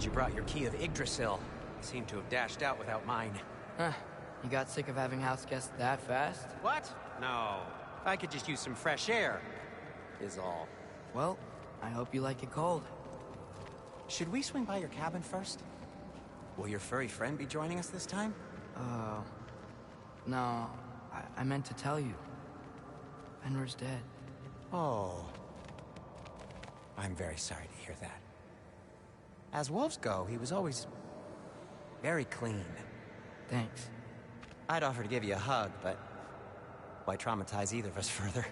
glad you brought your key of Yggdrasil. You seem to have dashed out without mine. Huh. You got sick of having house guests that fast? What? No. If I could just use some fresh air, is all. Well, I hope you like it cold. Should we swing by your cabin first? Will your furry friend be joining us this time? No. I meant to tell you. Fenrir's dead. Oh. I'm very sorry to hear that. As wolves go, he was always very clean. Thanks. I'd offer to give you a hug, but why traumatize either of us further?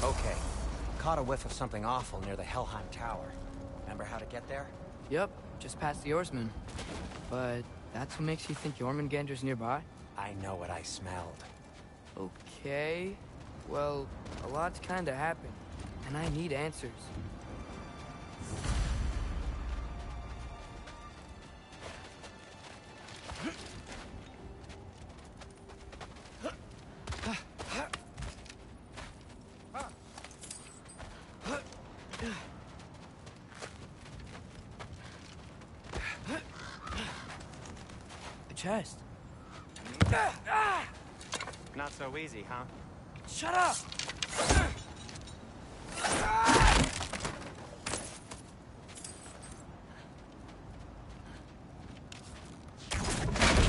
Okay. Caught a whiff of something awful near the Helheim Tower. Remember how to get there? Yep, just past the oarsman. But that's what makes you think Jormungandr's nearby? I know what I smelled. Okay. Well, a lot's kinda happened, and I need answers. A chest. Not so easy, huh? Shut up!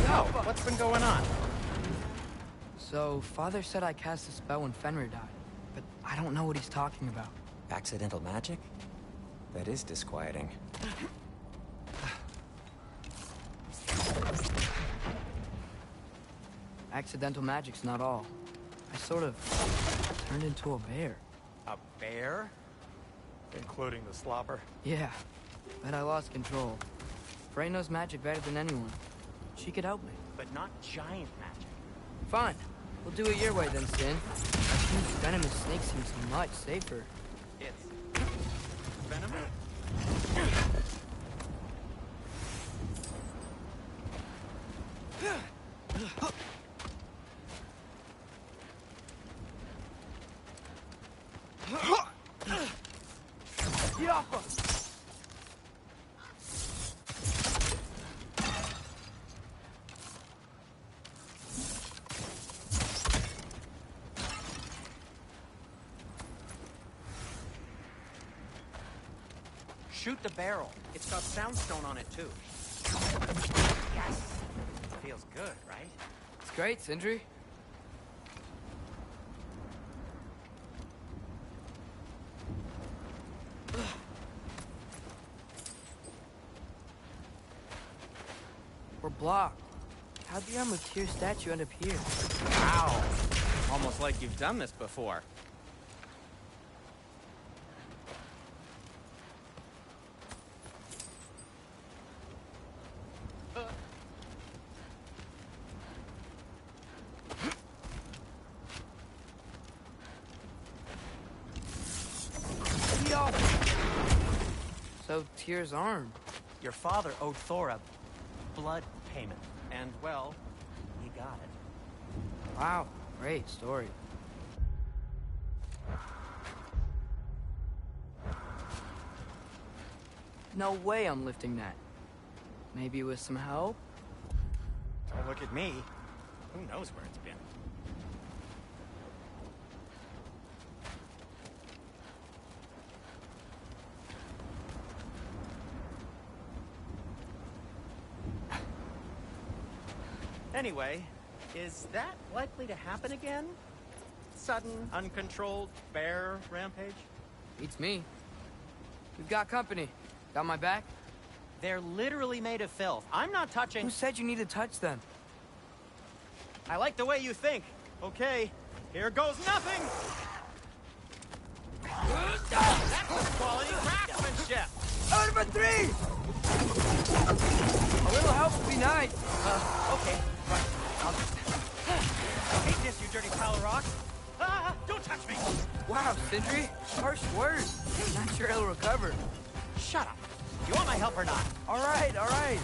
No, what's been going on? So, Father said I cast a spell when Fenrir died, but I don't know what he's talking about. Accidental magic? That is disquieting. Accidental magic's not all. I sort of turned into a bear. A bear? Including the slobber. Yeah, but I lost control. Frey knows magic better than anyone. She could help me. But not giant magic. Fine. We'll do it your way then, Sin. A huge venomous snake seems much safer. It's venom? Shoot the barrel. It's got soundstone on it, too. Yes! Feels good, right? It's great, Sindri. We're blocked. How'd the Arm of Tyr statue end up here? Wow! Almost like you've done this before. So, Tyr's arm. Your father owed Thor a blood payment. And, well, he got it. Wow, great story. No way I'm lifting that. Maybe with some help? Don't look at me. Who knows where it's been? Anyway, is that likely to happen again? Sudden, uncontrolled bear rampage? Beats me. We've got company. Got my back? They're literally made of filth. I'm not touching... Who said you need to touch them? I like the way you think. Okay, here goes nothing! That's quality craftsmanship! Out of 3! A little help would be nice. Okay, right. Hate this, you dirty pile of rock. Ah, don't touch me! Wow, Sindri. Harsh words. Not sure he'll recover. Shut up. You want my help or not? All right, all right.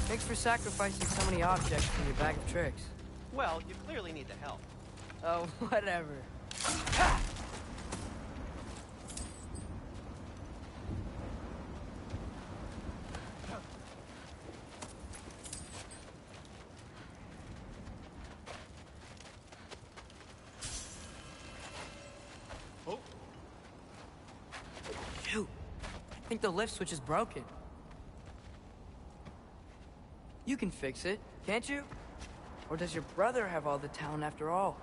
Thanks for sacrificing so many objects from your bag of tricks. Well, you clearly need the help. Oh, whatever. Oh. Shoot. I think the lift switch is broken. You can fix it, can't you? Or does your brother have all the talent after all?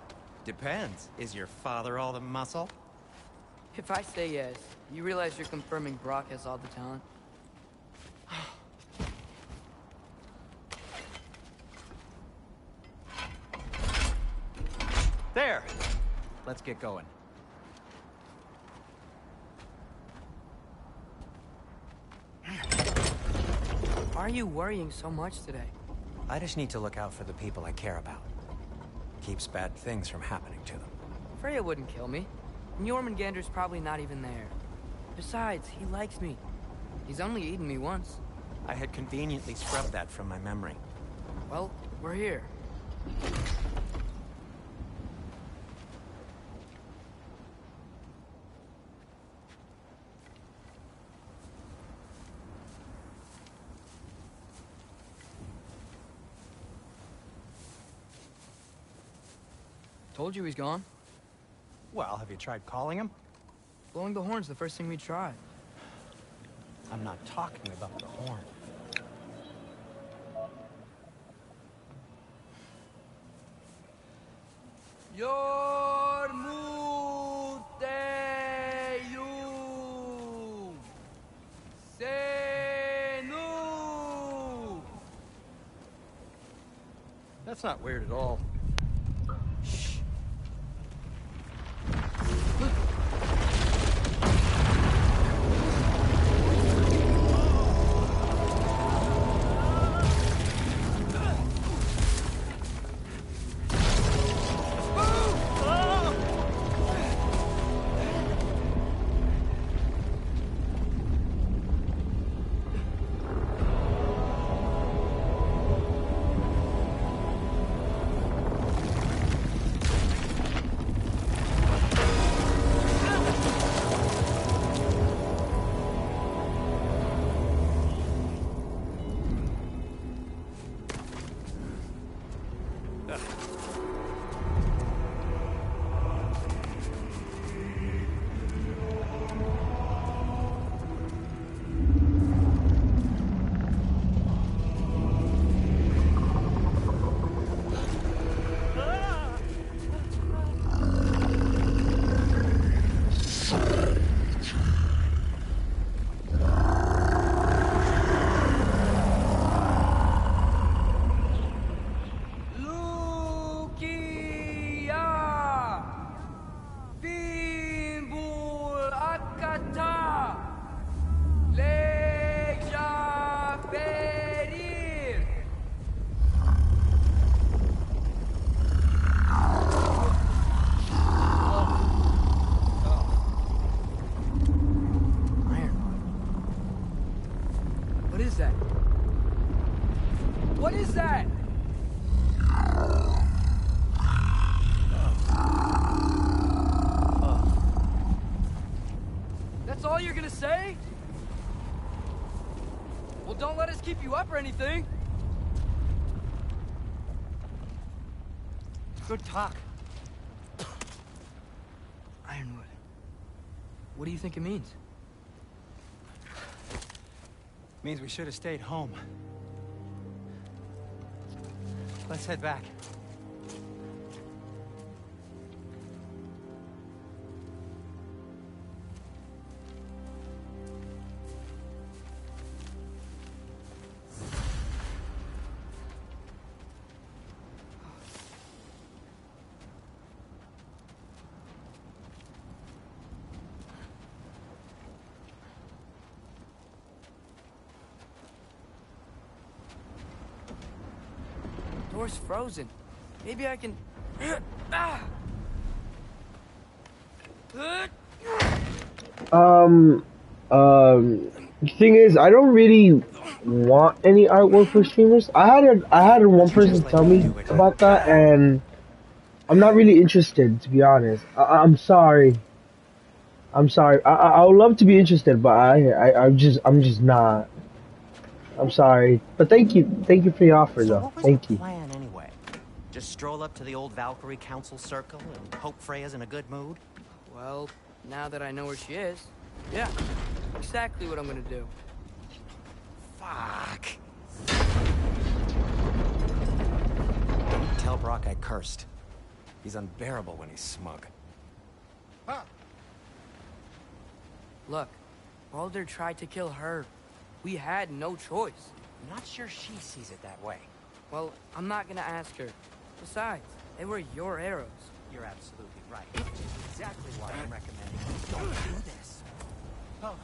Depends. Is your father all the muscle? If I say yes, you realize you're confirming Brock has all the talent? There! Let's get going. Why are you worrying so much today? I just need to look out for the people I care about. Keeps bad things from happening to them. Freya wouldn't kill me. And Jormungandr's probably not even there. Besides, he likes me. He's only eaten me once. I had conveniently scrubbed that from my memory. Well, we're here. Told you he's gone. Well, have you tried calling him? Blowing the horn's the first thing we tried. I'm not talking about the horn. Yormuteyum Senu. That's not weird at all. What is that? That's all you're gonna say? Well, don't let us keep you up or anything. Good talk. Ironwood. What do you think it means? Means we should have stayed home. Let's head back. Door's frozen. Maybe I can... Thing is, I don't really want any artwork for streamers. I had one person tell me about that, and I'm not really interested, to be honest. I'm sorry. I'm sorry. I would love to be interested, but I'm just not. I'm sorry, but thank you for your offer, So though. what was Thank the you. plan anyway? Just stroll up to the old Valkyrie Council Circle and hope Freya's in a good mood? Well, now that I know where she is, yeah, exactly what I'm gonna do. Fuck. Tell Brock I cursed. He's unbearable when he's smug. Look, Baldur tried to kill her. We had no choice. I'm not sure she sees it that way. Well, I'm not gonna ask her. Besides, they were your arrows. You're absolutely right. Which is exactly why I'm recommending you don't do this. Oh.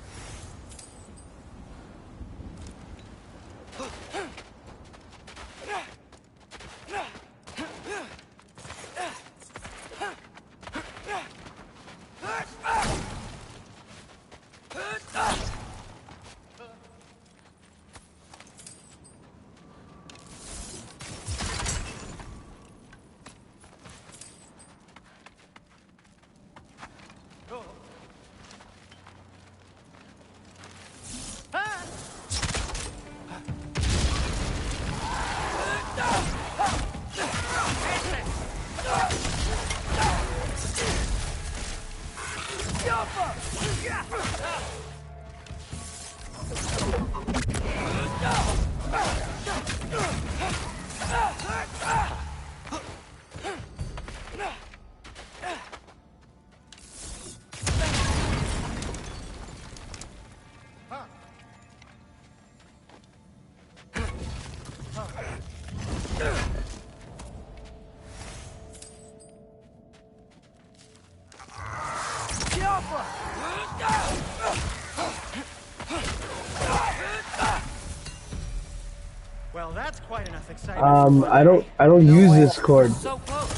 Well, that's quite enough excitement. I don't use Discord. So close.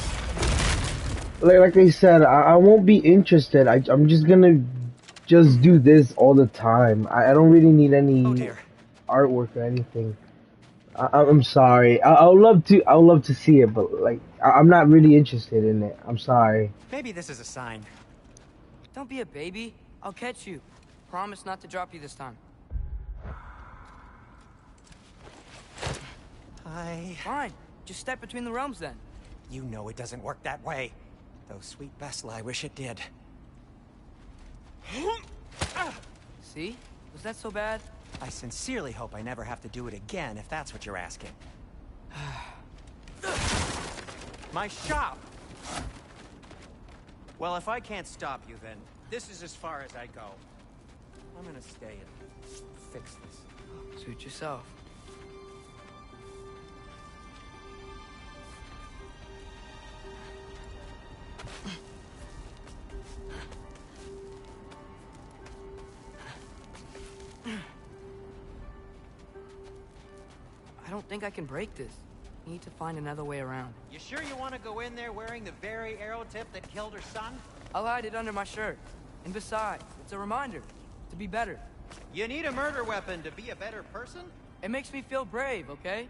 Like I said, I won't be interested. I'm just gonna just do this all the time. I don't really need any Oh dear. artwork or anything. I'm sorry. I would love to see it, but like I'm not really interested in it. I'm sorry. Maybe this is a sign. Don't be a baby. I'll catch you. Promise not to drop you this time. Fine. Just step between the realms then. You know it doesn't work that way. Though sweet Bessel, I wish it did. See? Was that so bad? I sincerely hope I never have to do it again, if that's what you're asking. My shop! Well, if I can't stop you, then this is as far as I go. I'm gonna stay and fix this. Suit yourself. I don't think I can break this. Need to find another way around. You sure you want to go in there wearing the very arrow tip that killed her son? I'll hide it under my shirt. And besides, it's a reminder to be better. You need a murder weapon to be a better person? It makes me feel brave, okay?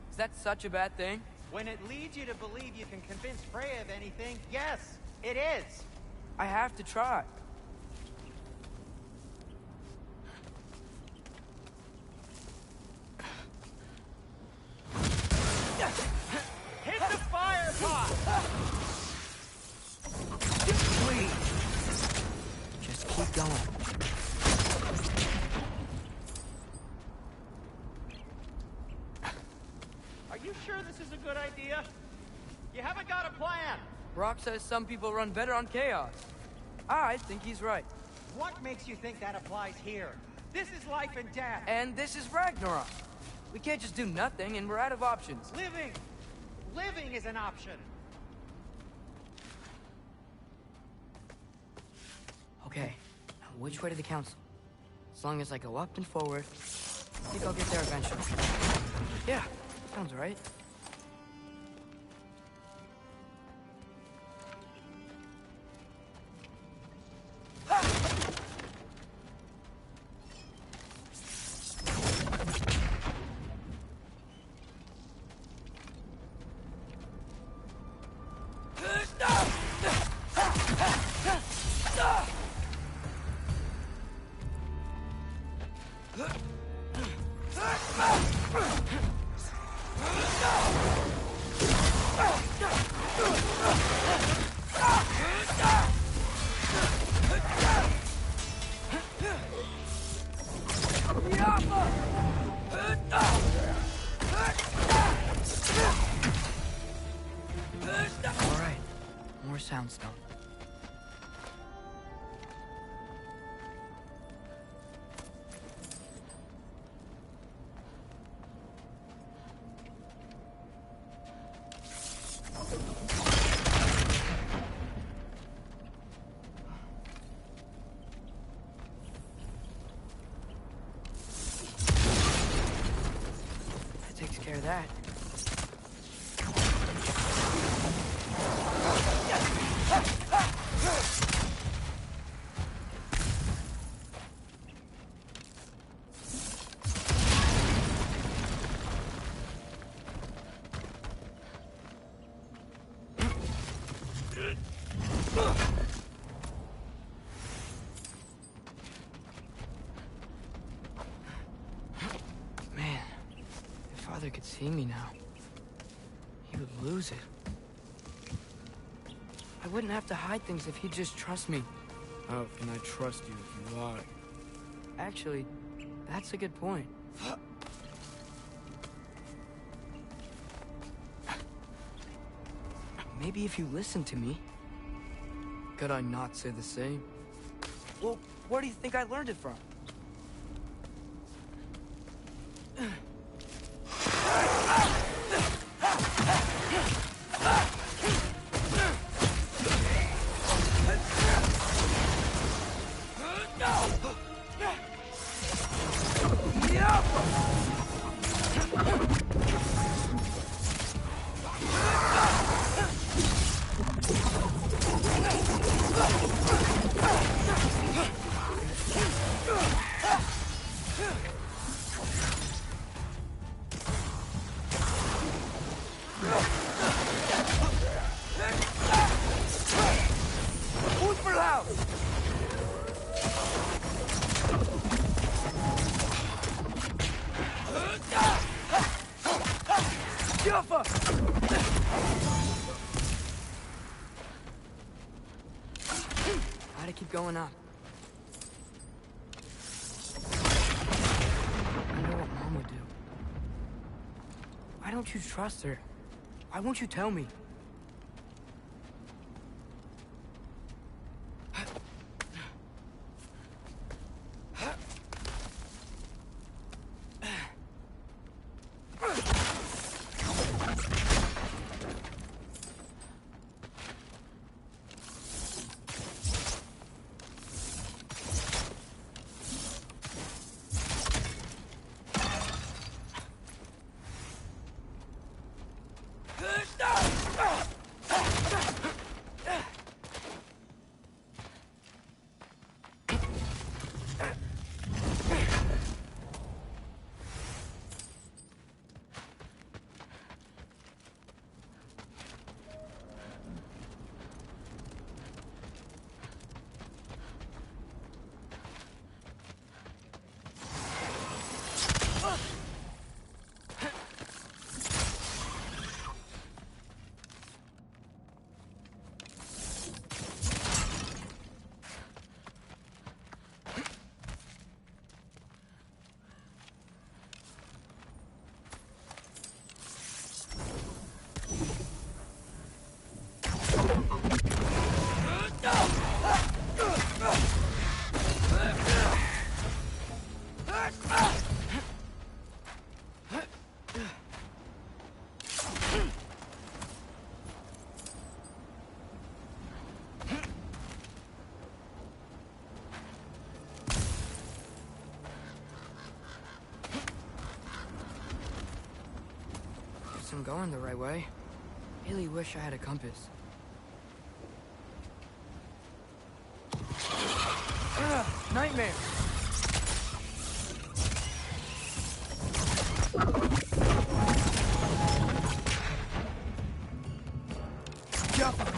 Is that such a bad thing? When it leads you to believe you can convince Freya of anything, yes, it is. I have to try. Hit the fire pot! Just keep going. Are you you sure this is a good idea? You haven't got a plan. Brock says some people run better on chaos. I think he's right. What makes you think that applies here? This is life and death. And this is Ragnarok. We can't just do nothing, and we're out of options. Living is an option. Okay, now which way to the council? As long as I go up and forward, I think I'll get there eventually. Yeah, sounds right. Alright, more soundstone. That takes care of that. Man, if Father could see me now, he would lose it. I wouldn't have to hide things if he'd just trust me. How can I trust you if you lie? Actually, that's a good point. Maybe if you listen to me. Could I not say the same? Well, where do you think I learned it from? Gotta keep going up. I know what Mom would do. Why don't you trust her? Why won't you tell me? guess I'm going the right way. Really wish I had a compass. Nightmare! Jump!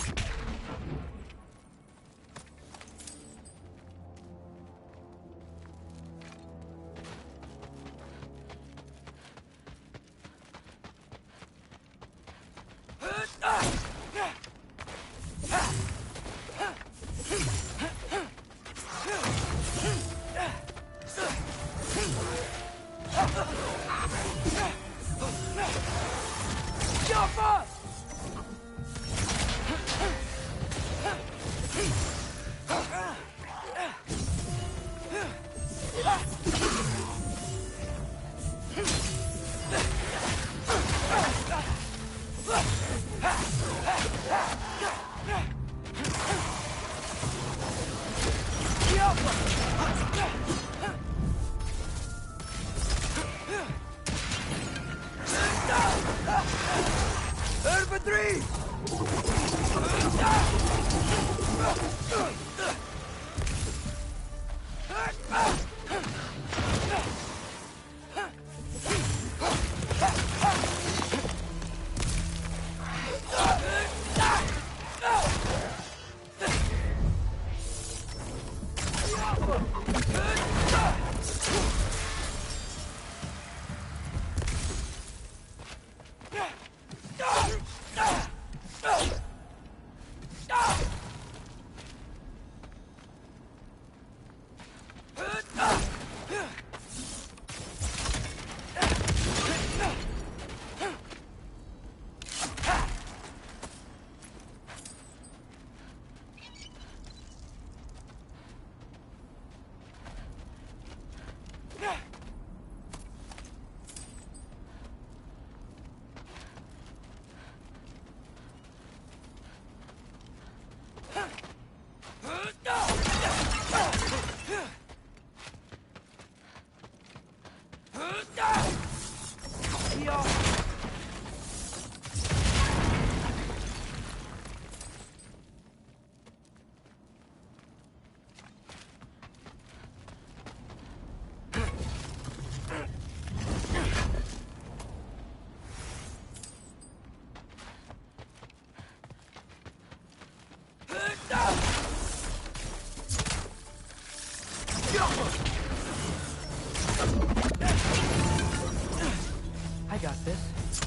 I got this,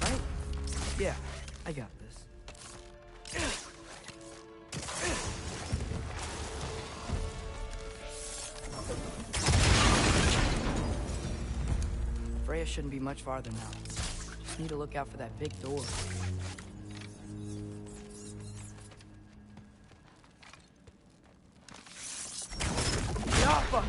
right? Yeah, I got this. Freya shouldn't be much farther now. Just need to look out for that big door. Yappa!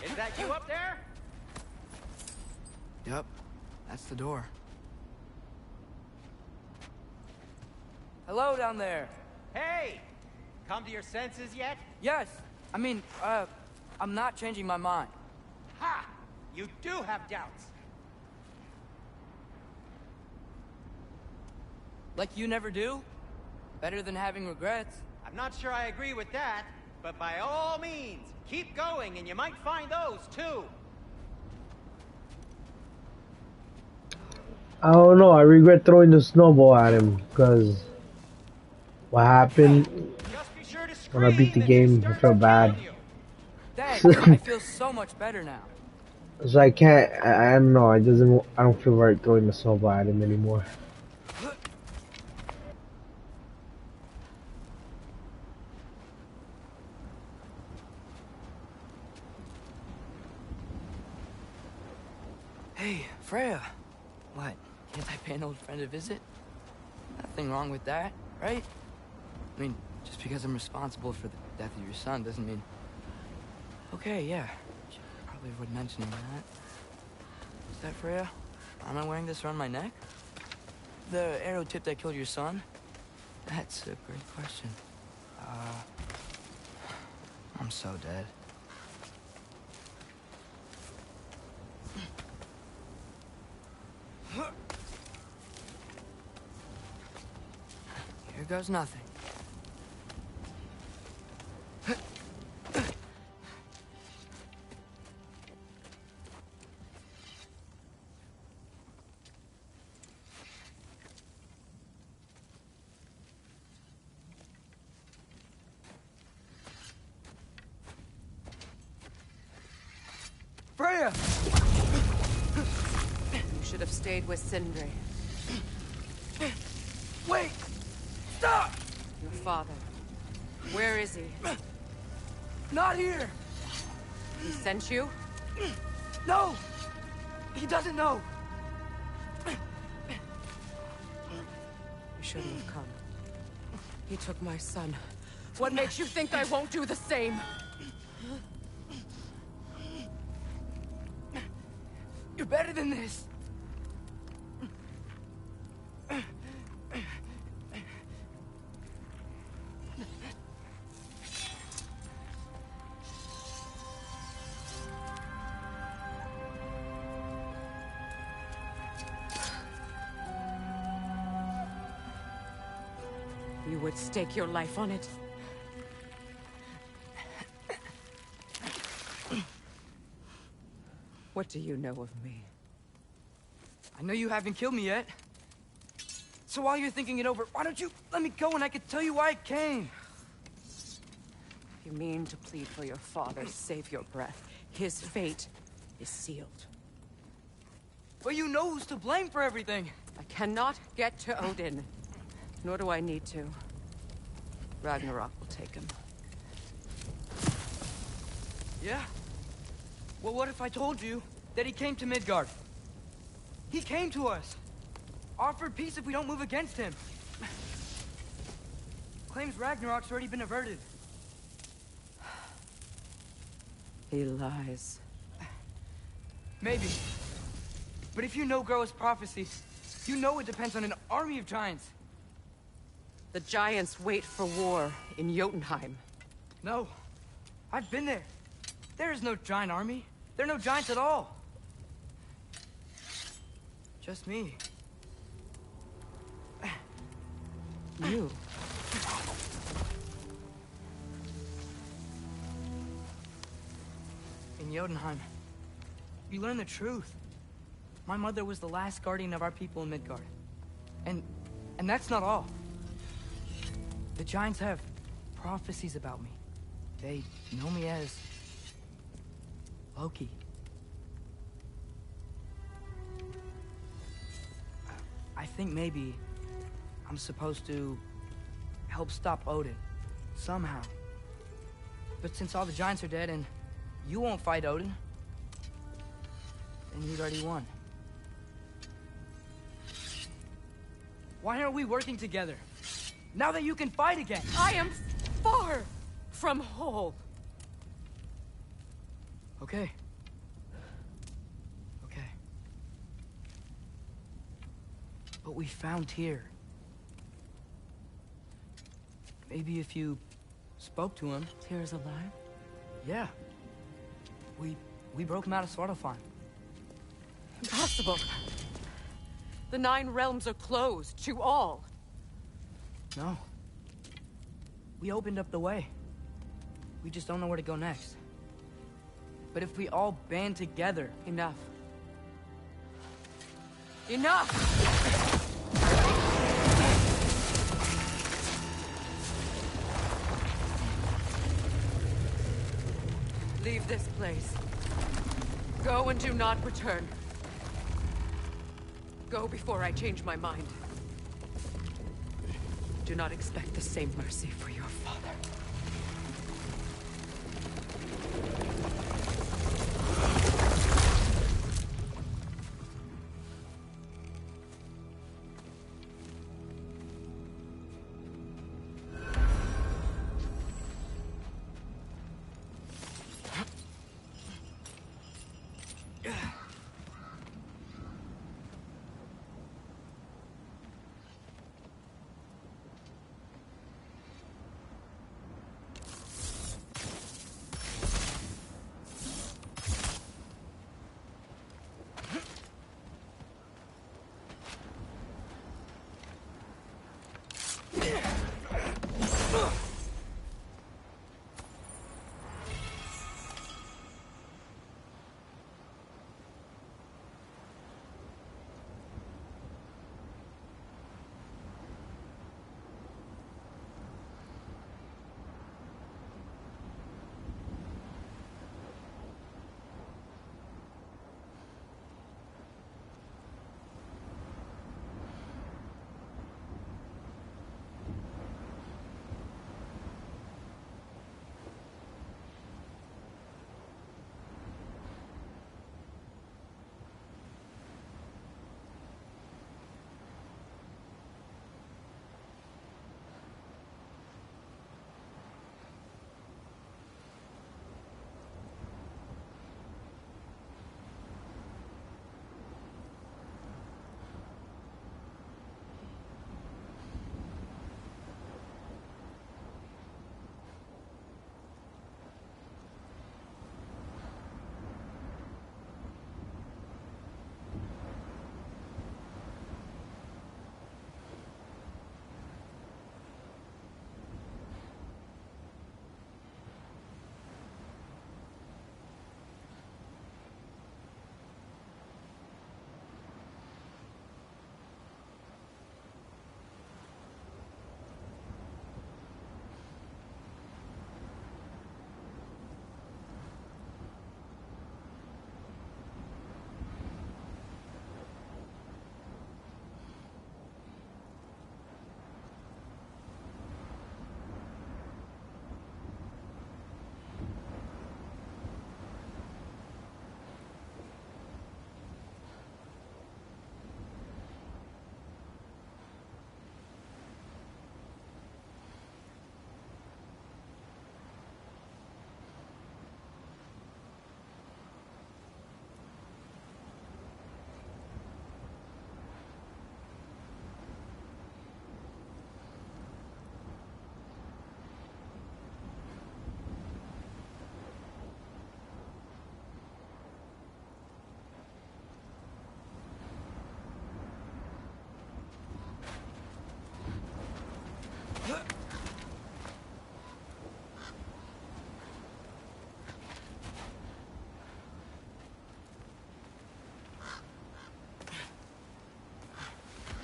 Is that you up there? Yep, that's the door. Hello down there. Hey! Come to your senses yet? Yes, I mean, I'm not changing my mind. Ha! You do have doubts. Like you never do? Better than having regrets. I'm not sure I agree with that, but by all means, keep going and you might find those too. I don't know. I regret throwing the snowball at him because what happened Just be sure to when I beat the scream if he game. I starts felt bad. killing you. Thanks, I feel so much better now. So I can't. I don't know. It doesn't. I don't feel right throwing the snowball at him anymore. Hey, Freya. What, can't I pay an old friend a visit? Nothing wrong with that, right? I mean, just because I'm responsible for the death of your son doesn't mean... Okay, yeah. Should probably avoid mentioning that. Is that Freya? Am I wearing this around my neck? The arrow tip that killed your son? That's a great question. I'm so dead. Here goes nothing. Freya! You should have stayed with Sindri. Wait! Stop! Your father. Where is he? Not here! He sent you? No! He doesn't know! You shouldn't have come. He took my son. What makes you think I won't do the same? You're better than this! You would stake your life on it? What do you know of me? I know you haven't killed me yet. So while you're thinking it over, why don't you let me go and I can tell you why I came? You mean to plead for your father, save your breath. His fate is sealed. But you know who's to blame for everything. I cannot get to Odin. Nor do I need to. Ragnarok will take him. Yeah? Well, what if I told you that he came to Midgard? He came to us. Offered peace if we don't move against him. Claims Ragnarok's already been averted. He lies. Maybe. But if you know Groa's prophecy, you know it depends on an army of giants. The giants wait for war in Jotunheim. No. I've been there. There is no giant army. There are no giants at all. Just me. You. In Jotunheim, you learn the truth. My mother was the last guardian of our people in Midgard. And that's not all. The giants have prophecies about me. They know me as Loki. I think maybe I'm supposed to help stop Odin, somehow. But since all the giants are dead and you won't fight Odin, then he's already won. Why aren't we working together? Now that you can fight again! I am far from whole. Okay. Okay. But we found Tyr. Maybe if you spoke to him... Tyr's alive? Yeah. We broke him out of Svartalfheim. Impossible. The 9 realms are closed to all. No. We opened up the way. We just don't know where to go next. But if we all band together... Enough. Enough! Leave this place. Go and do not return. Go before I change my mind. Do not expect the same mercy for your father.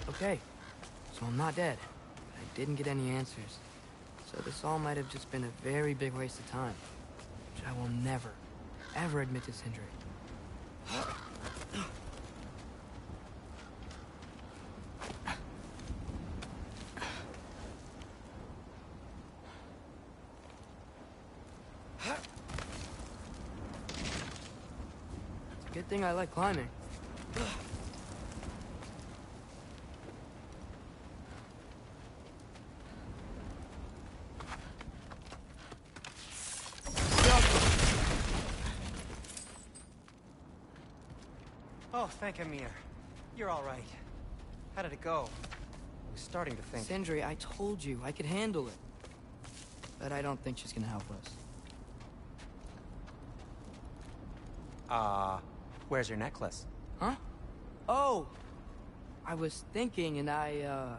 Okay, so I'm not dead. But I didn't get any answers. So this all might have just been a very big waste of time. Which I will never, ever admit to Sindri. It's a good thing I like climbing. Oh, thank Amir. You're all right. How did it go? I was starting to think... Sindri, I told you I could handle it. But I don't think she's gonna help us. Where's your necklace? Huh? Oh! I was thinking and I,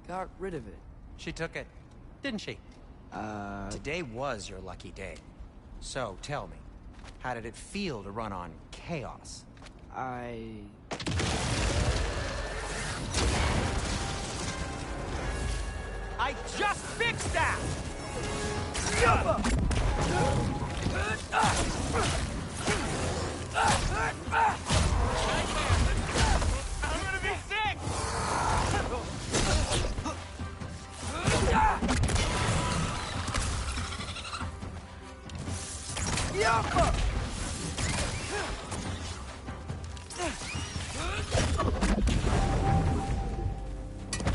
got rid of it. She took it, didn't she? Today was your lucky day. So, tell me, how did it feel to run on chaos? I just fixed that! I'm gonna be sick!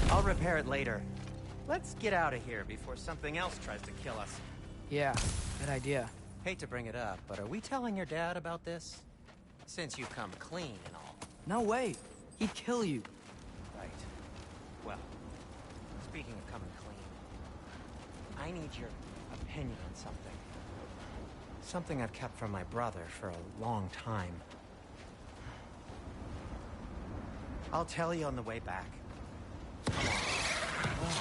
I'll repair it later. Let's get out of here before something else tries to kill us. yeah, good idea. Hate to bring it up, but are we telling your dad about this? Since you come clean and all. No way! He'd kill you. Right. Well, speaking of coming clean, I need your opinion on something. Something I've kept from my brother for a long time. I'll tell you on the way back. Come on.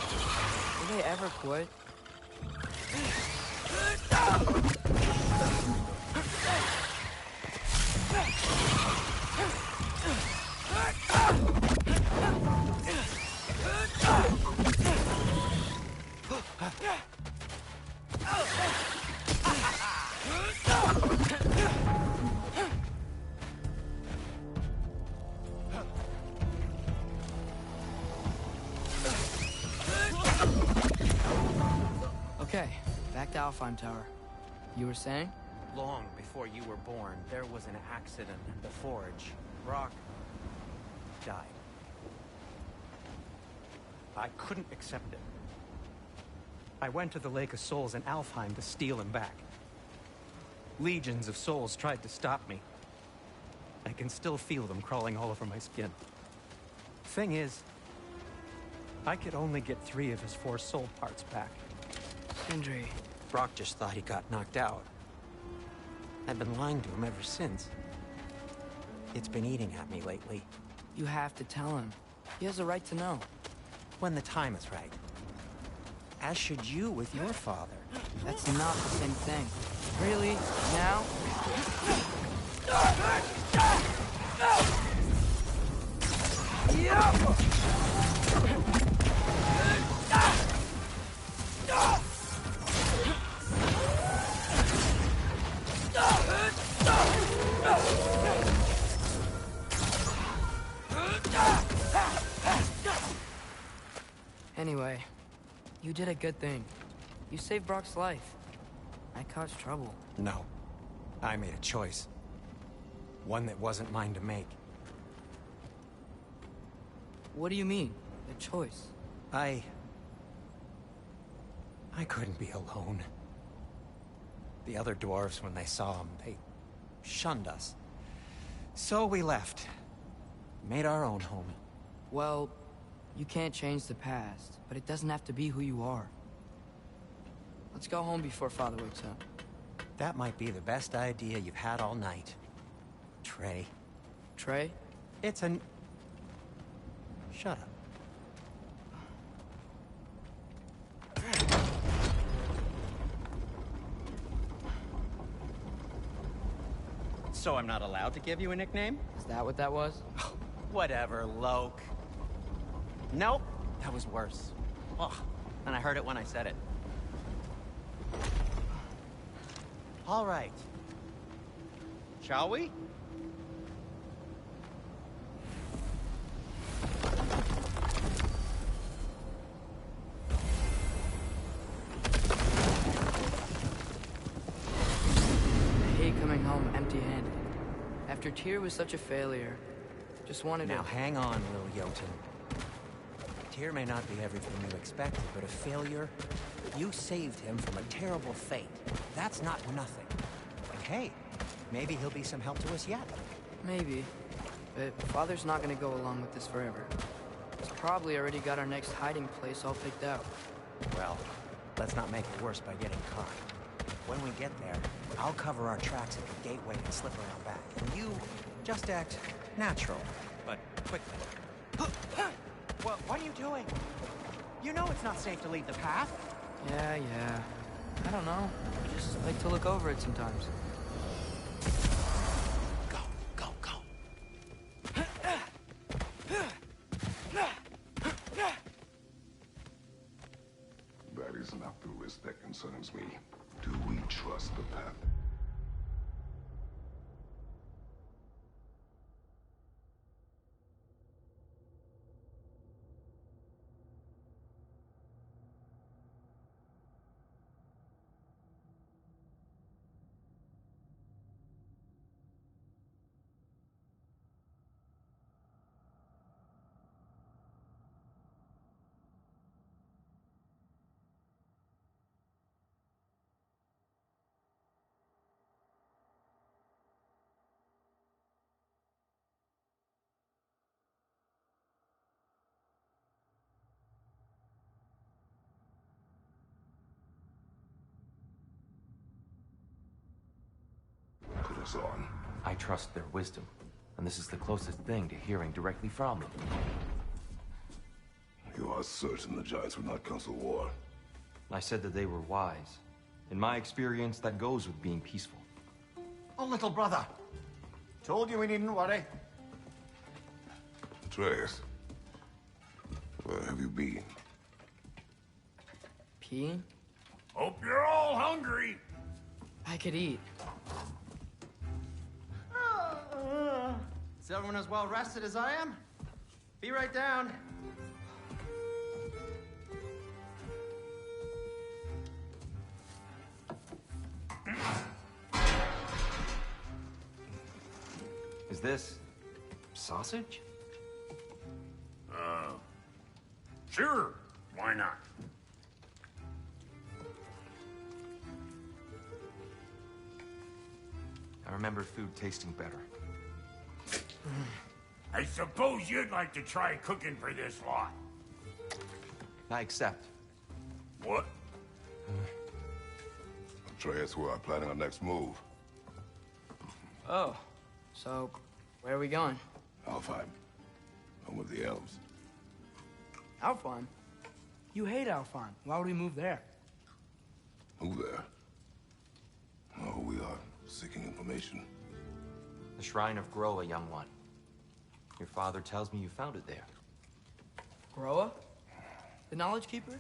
Will they ever quit? Okay, back to Alfheim Tower. You were saying? Long before you were born, there was an accident in the forge. Brock died. I couldn't accept it. I went to the Lake of Souls in Alfheim to steal him back. Legions of souls tried to stop me. I can still feel them crawling all over my skin. Thing is, I could only get 3 of his 4 soul parts back. Sindri. Brock just thought he got knocked out. I've been lying to him ever since. It's been eating at me lately. You have to tell him. He has a right to know. When the time is right. As should you with your father. That's not the same thing. Really? Now? Anyway, you did a good thing. You saved Brock's life. I caused trouble. No. I made a choice. One that wasn't mine to make. What do you mean? A choice? I couldn't be alone. The other dwarves, when they saw him, they shunned us. So we left. Made our own home. Well, you can't change the past, but it doesn't have to be who you are. Let's go home before Father wakes up. That might be the best idea you've had all night. Trey. Trey? It's an... Shut up. So I'm not allowed to give you a nickname? Is that what that was? Whatever, Loke. Nope, that was worse. Ugh, and I heard it when I said it. All right. Shall we? I hate coming home empty-handed. After Tyr was such a failure, just wanted Now to... hang on, little Jotun. Tyr may not be everything you expected, but a failure? You saved him from a terrible fate. That's not nothing. And hey, maybe he'll be some help to us yet. Maybe. But Father's not gonna go along with this forever. He's probably already got our next hiding place all picked out. Well, let's not make it worse by getting caught. When we get there, I'll cover our tracks at the gateway and slip around back. And you just act natural, but quickly. What are you doing? You know it's not safe to leave the path. Yeah. I don't know. I just like to look over it sometimes. Go. That is not the risk that concerns me. Do we trust the path? Put us on. I trust their wisdom, and this is the closest thing to hearing directly from them. You are certain the Giants would not counsel war? I said that they were wise. In my experience, that goes with being peaceful. Oh, little brother. Told you we needn't worry. Atreus, where have you been? Peeing? Hope you're all hungry. I could eat. Is everyone as well rested as I am? Be right down. Is this sausage? Sure. Why not? I remember food tasting better. I suppose you'd like to try cooking for this lot. I accept. What? Atreus, we are planning our next move. Oh. So, where are we going? Alfheim. Home of the elves. Alfheim? You hate Alfheim. Why would we move there? Move there? Oh, we are seeking information. The Shrine of GOW, young one. Your father tells me you found it there. Groa? The Knowledge Keeper?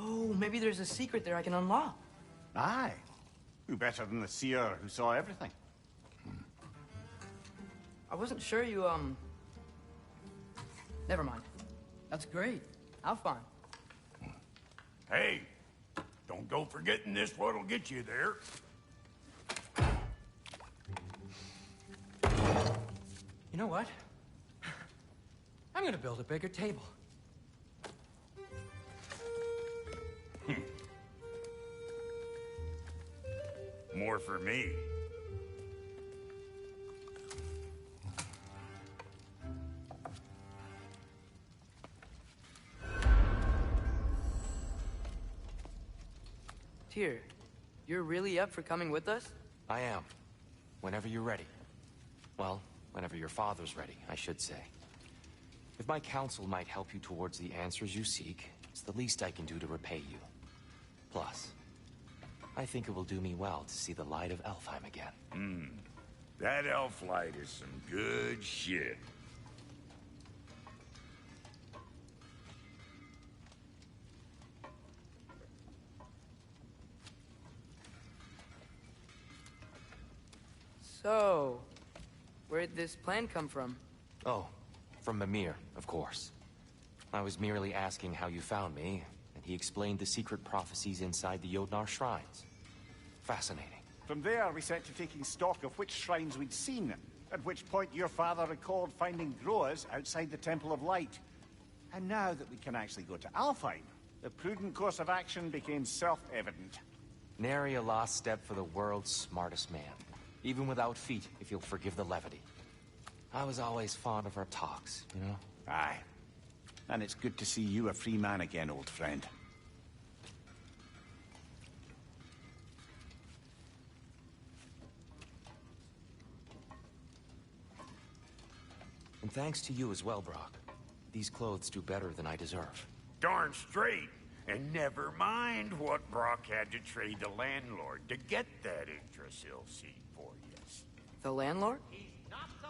Oh, maybe there's a secret there I can unlock. Aye. Who better than the seer who saw everything? I wasn't sure you, Never mind. That's great. Alfheim. Hey, don't go forgetting this what'll get you there. You know what? I'm gonna build a bigger table. More for me. Tyr, you're really up for coming with us? I am. Whenever you're ready. Well, whenever your father's ready, I should say. If my counsel might help you towards the answers you seek, it's the least I can do to repay you. Plus, I think it will do me well to see the light of Elfheim again. That elf light is some good shit. So, where'd this plan come from? Oh, from Mimir, of course. I was merely asking how you found me, and he explained the secret prophecies inside the Jotnar shrines. Fascinating. From there, we set to taking stock of which shrines we'd seen, at which point your father recalled finding growers outside the Temple of Light. And now that we can actually go to Alfheim, the prudent course of action became self-evident. Nary a lost step for the world's smartest man. Even without feet, if you'll forgive the levity. I was always fond of our talks, you know? Aye. And it's good to see you a free man again, old friend. And thanks to you as well, Brock. These clothes do better than I deserve. Darn straight. And never mind what Brock had to trade the landlord to get that Yggdrasil seed for you. The landlord? He's not the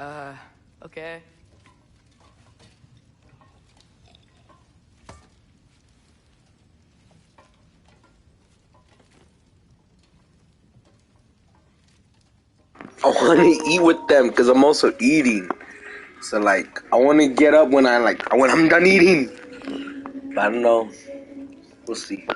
landlord. Okay. I want to eat with them because I'm also eating. So like, I want to get up when I'm done eating. But I don't know. We'll see.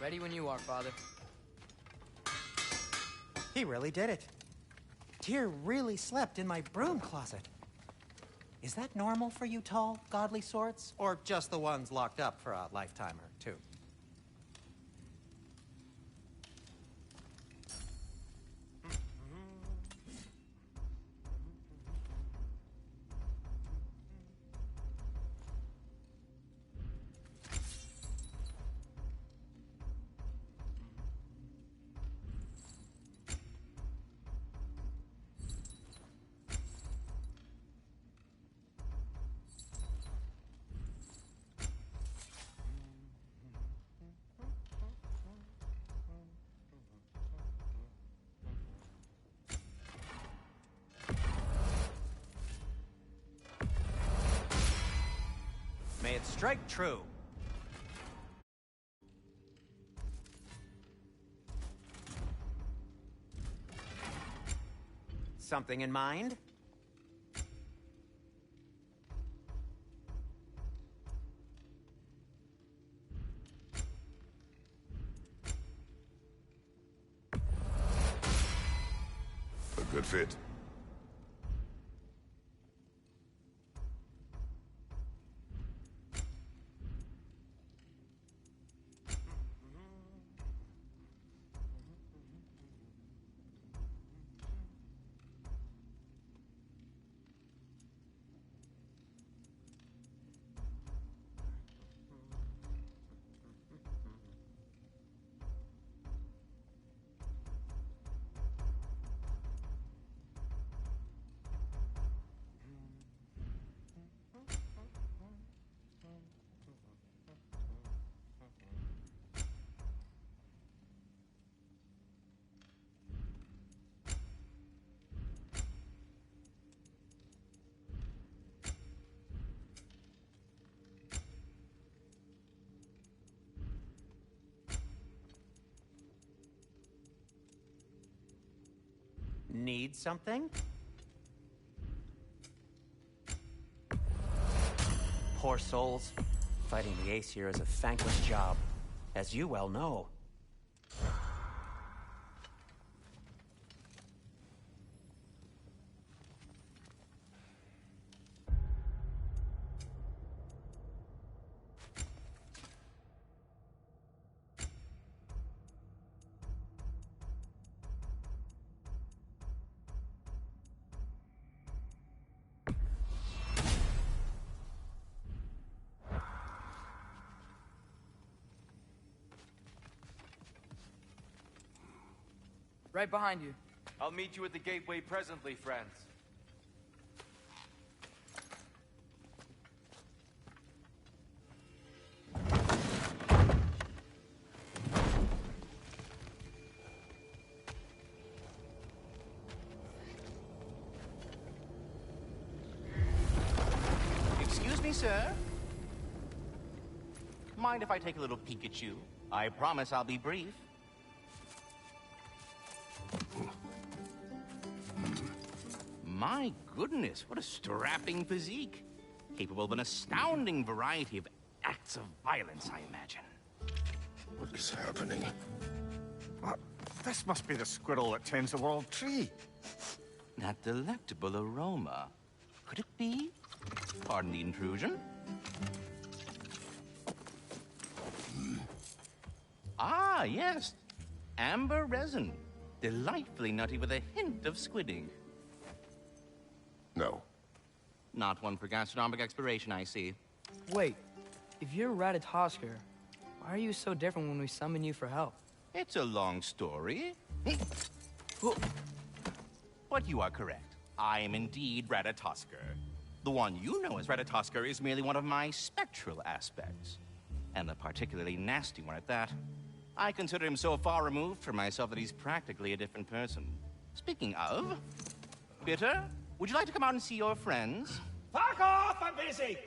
Ready when you are, Father. He really did it. Tyr really slept in my broom closet. Is that normal for you tall, godly sorts? Or just the ones locked up for a lifetime or two? May it strike true. Something in mind? A good fit. Need something? poor souls. Fighting the Aesir is a thankless job, as you well know. Right behind you. I'll meet you at the gateway presently, friends. Excuse me, sir. Mind if I take a little peek at you? I promise I'll be brief. My goodness, what a strapping physique. Capable of an astounding variety of acts of violence, I imagine. What is happening? What? This must be the squirrel that tends the world tree. That delectable aroma. Could it be? Pardon the intrusion. Ah, yes. Amber resin. Delightfully nutty with a hint of squidding. No. Not one for gastronomic exploration, I see. Wait, if you're Ratatosker, why are you so different when we summon you for help? It's a long story. But you are correct. I am indeed Ratatosker. The one you know as Ratatosker is merely one of my spectral aspects. And a particularly nasty one at that. I consider him so far removed from myself that he's practically a different person. Speaking of... Bitter, would you like to come out and see your friends? Fuck off! I'm busy!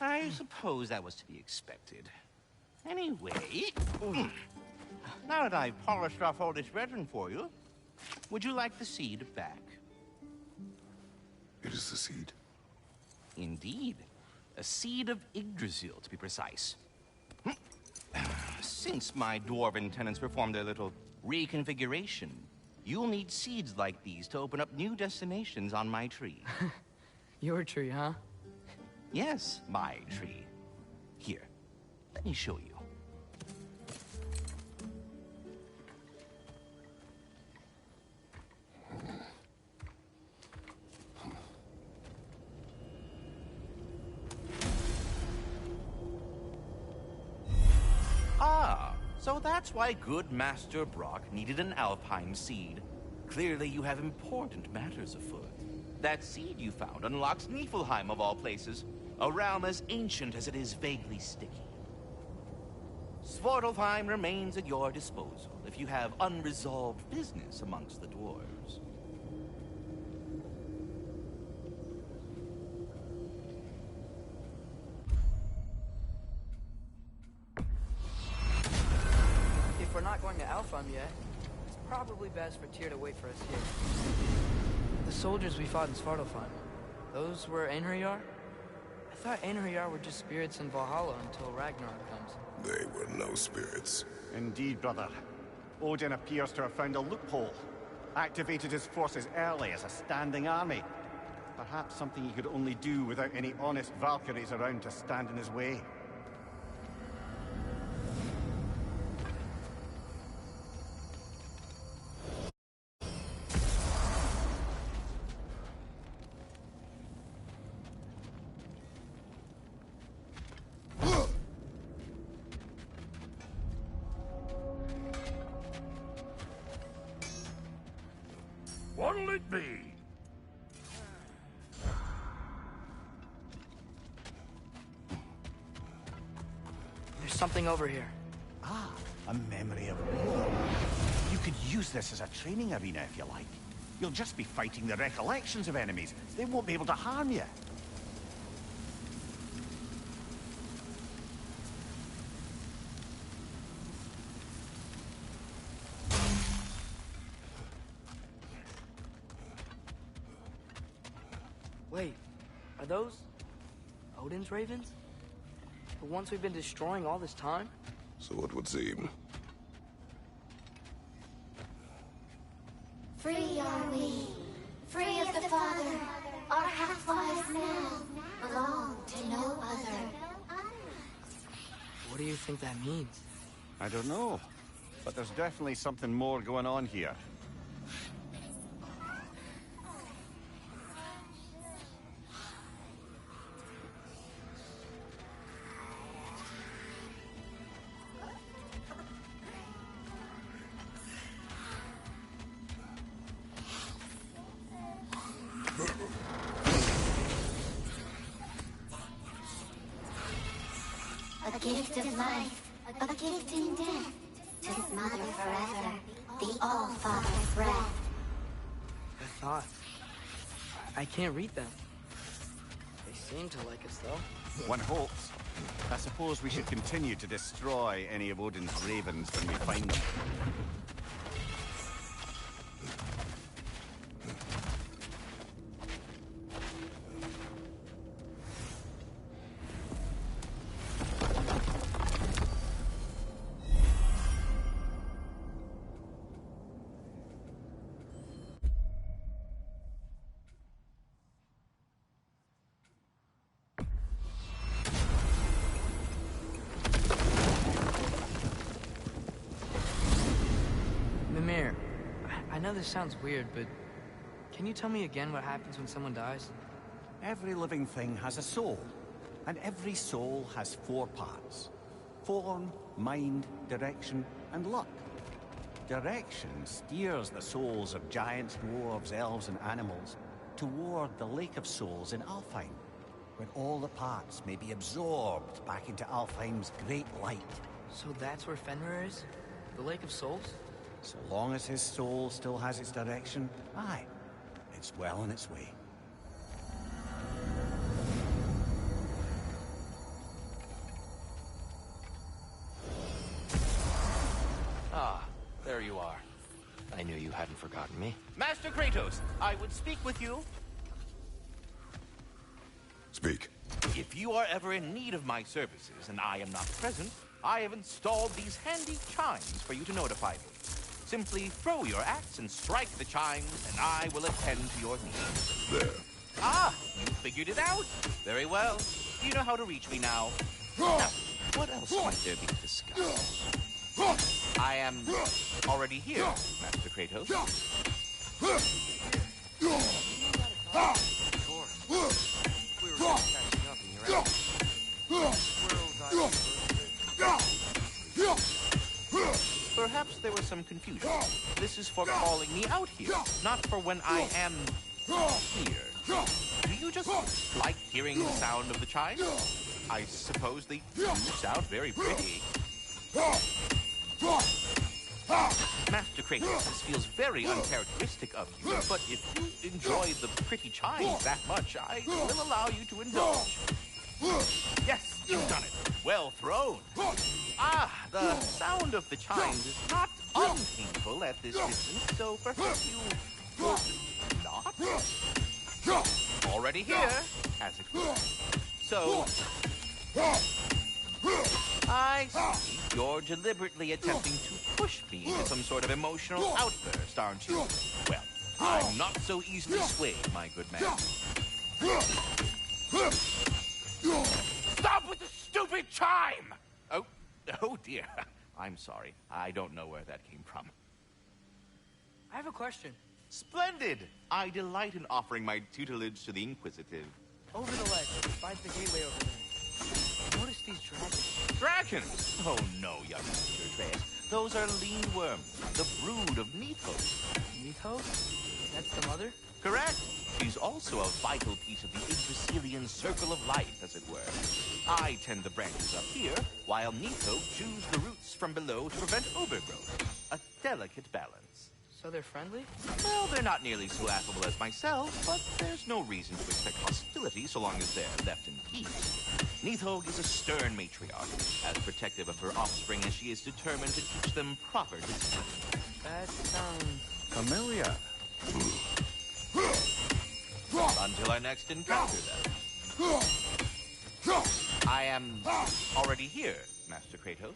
I suppose that was to be expected. Anyway... Now that I've polished off all this resin for you, would you like the seed back? It is the seed. Indeed. A seed of Yggdrasil, to be precise. Since my dwarven tenants performed their little reconfiguration, you'll need seeds like these to open up new destinations on my tree. Your tree, huh? Yes, my tree. Here, let me show you. Ah, so that's why good Master Brock needed an Alpine seed. Clearly you have important matters afoot. That seed you found unlocks Niflheim of all places, a realm as ancient as it is vaguely sticky. Svartalfheim remains at your disposal if you have unresolved business amongst the dwarves. If we're not going to Alfheim yet, it's probably best for Tyr to wait for us here. The soldiers we fought in Svartalfheim, those were Einherjar? I thought Einherjar were just spirits in Valhalla until Ragnarok comes. They were no spirits. Indeed, brother. Odin appears to have found a loophole. Activated his forces early as a standing army. Perhaps something he could only do without any honest Valkyries around to stand in his way. What'll it be? There's something over here. Ah, a memory of war. You could use this as a training arena if you like. You'll just be fighting the recollections of enemies. They won't be able to harm you. Wait, are those... Odin's ravens? The ones we've been destroying all this time? So it would seem. Free are we, free of the Father. Our half-lives now belong to no other. What do you think that means? I don't know, but there's definitely something more going on here. A gift of life, a gift in death, to smother forever the All-Father's breath. I thought. I can't read them. They seem to like us, though. One hopes. I suppose we should continue to destroy any of Odin's ravens when we find them. Mimir, I know this sounds weird, but can you tell me again what happens when someone dies? Every living thing has a soul, and every soul has 4 parts. Form, mind, direction, and luck. Direction steers the souls of giants, dwarves, elves, and animals toward the Lake of Souls in Alfheim, where all the parts may be absorbed back into Alfheim's great light. So that's where Fenrir is? The Lake of Souls? So long as his soul still has its direction, aye, it's well on its way. Ah, there you are. I knew you hadn't forgotten me. Master Kratos, I would speak with you. Speak. If you are ever in need of my services and I am not present, I have installed these handy chimes for you to notify me. Simply throw your axe and strike the chimes, and I will attend to your needs. There. Ah, you figured it out. Very well. You know how to reach me now. Now, what else might there be to discuss? I am already here, Master Kratos. We were just catching up in your Perhaps there was some confusion. This is for calling me out here, not for when I am here. Do you just like hearing the sound of the chimes? I suppose they do sound very pretty. Master Kratos, this feels very uncharacteristic of you, but if you enjoy the pretty chimes that much, I will allow you to indulge. Yes, you've done it. Well thrown. Ah, the sound of the chimes is not unpainful at this distance, so perhaps you would not? Already here, as it were. So, I see you're deliberately attempting to push me into some sort of emotional outburst, aren't you? Well, I'm not so easily swayed, my good man. Stop with the stupid chime! Oh dear. I'm sorry. I don't know where that came from. I have a question. Splendid! I delight in offering my tutelage to the inquisitive. Over the ledge, by the gateway over there. Notice these dragons. Dragons? Oh no, young Mr. Atreus. Those are lean worms, the brood of Nithos. Nithos? That's the mother? Correct. She's also a vital piece of the Yggdrasilian circle of life, as it were. I tend the branches up here, while Nitho chews the roots from below to prevent overgrowth. A delicate balance. So they're friendly? Well, they're not nearly so affable as myself, but there's no reason to expect hostility so long as they're left in peace. Nitho is a stern matriarch, as protective of her offspring as she is determined to teach them proper discipline. That sounds familiar. Until I next encounter them. I am already here, Master Kratos.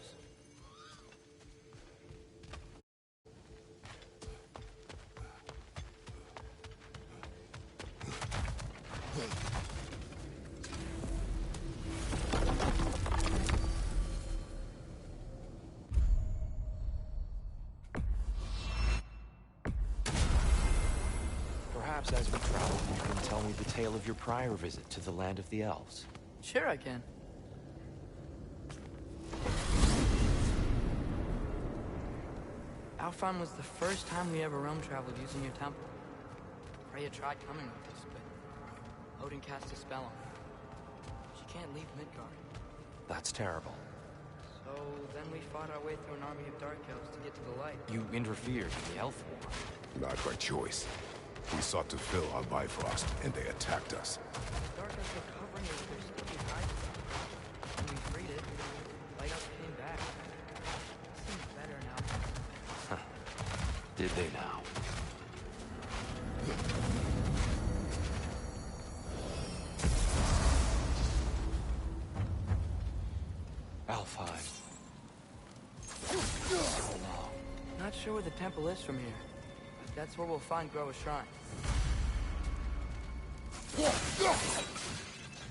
Perhaps as we travel, you can tell me the tale of your prior visit to the land of the elves. Sure I can. Alfheim was the first time we ever realm traveled using your temple. Freya tried coming with us, but Odin cast a spell on her. She can't leave Midgard. That's terrible. So then we fought our way through an army of dark elves to get to the light. You interfered in the elf war. Not by choice. We sought to fill our Bifrost, and they attacked us. The dark elves were covering it with their sticky hide. When we freed it, light elves came back. It seems better now. Did they now? Alfheim. So long. Not sure where the temple is from here, but that's where we'll find GOW Shrine.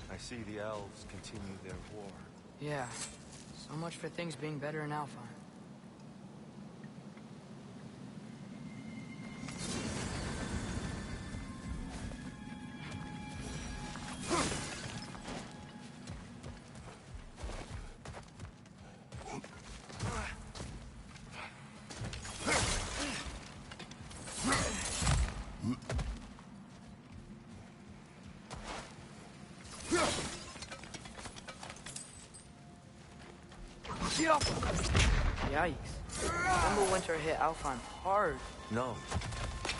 I see the elves continue their war. Yeah, so much for things being better in Alfheim. Yikes. Winter hit Alfheim hard. No.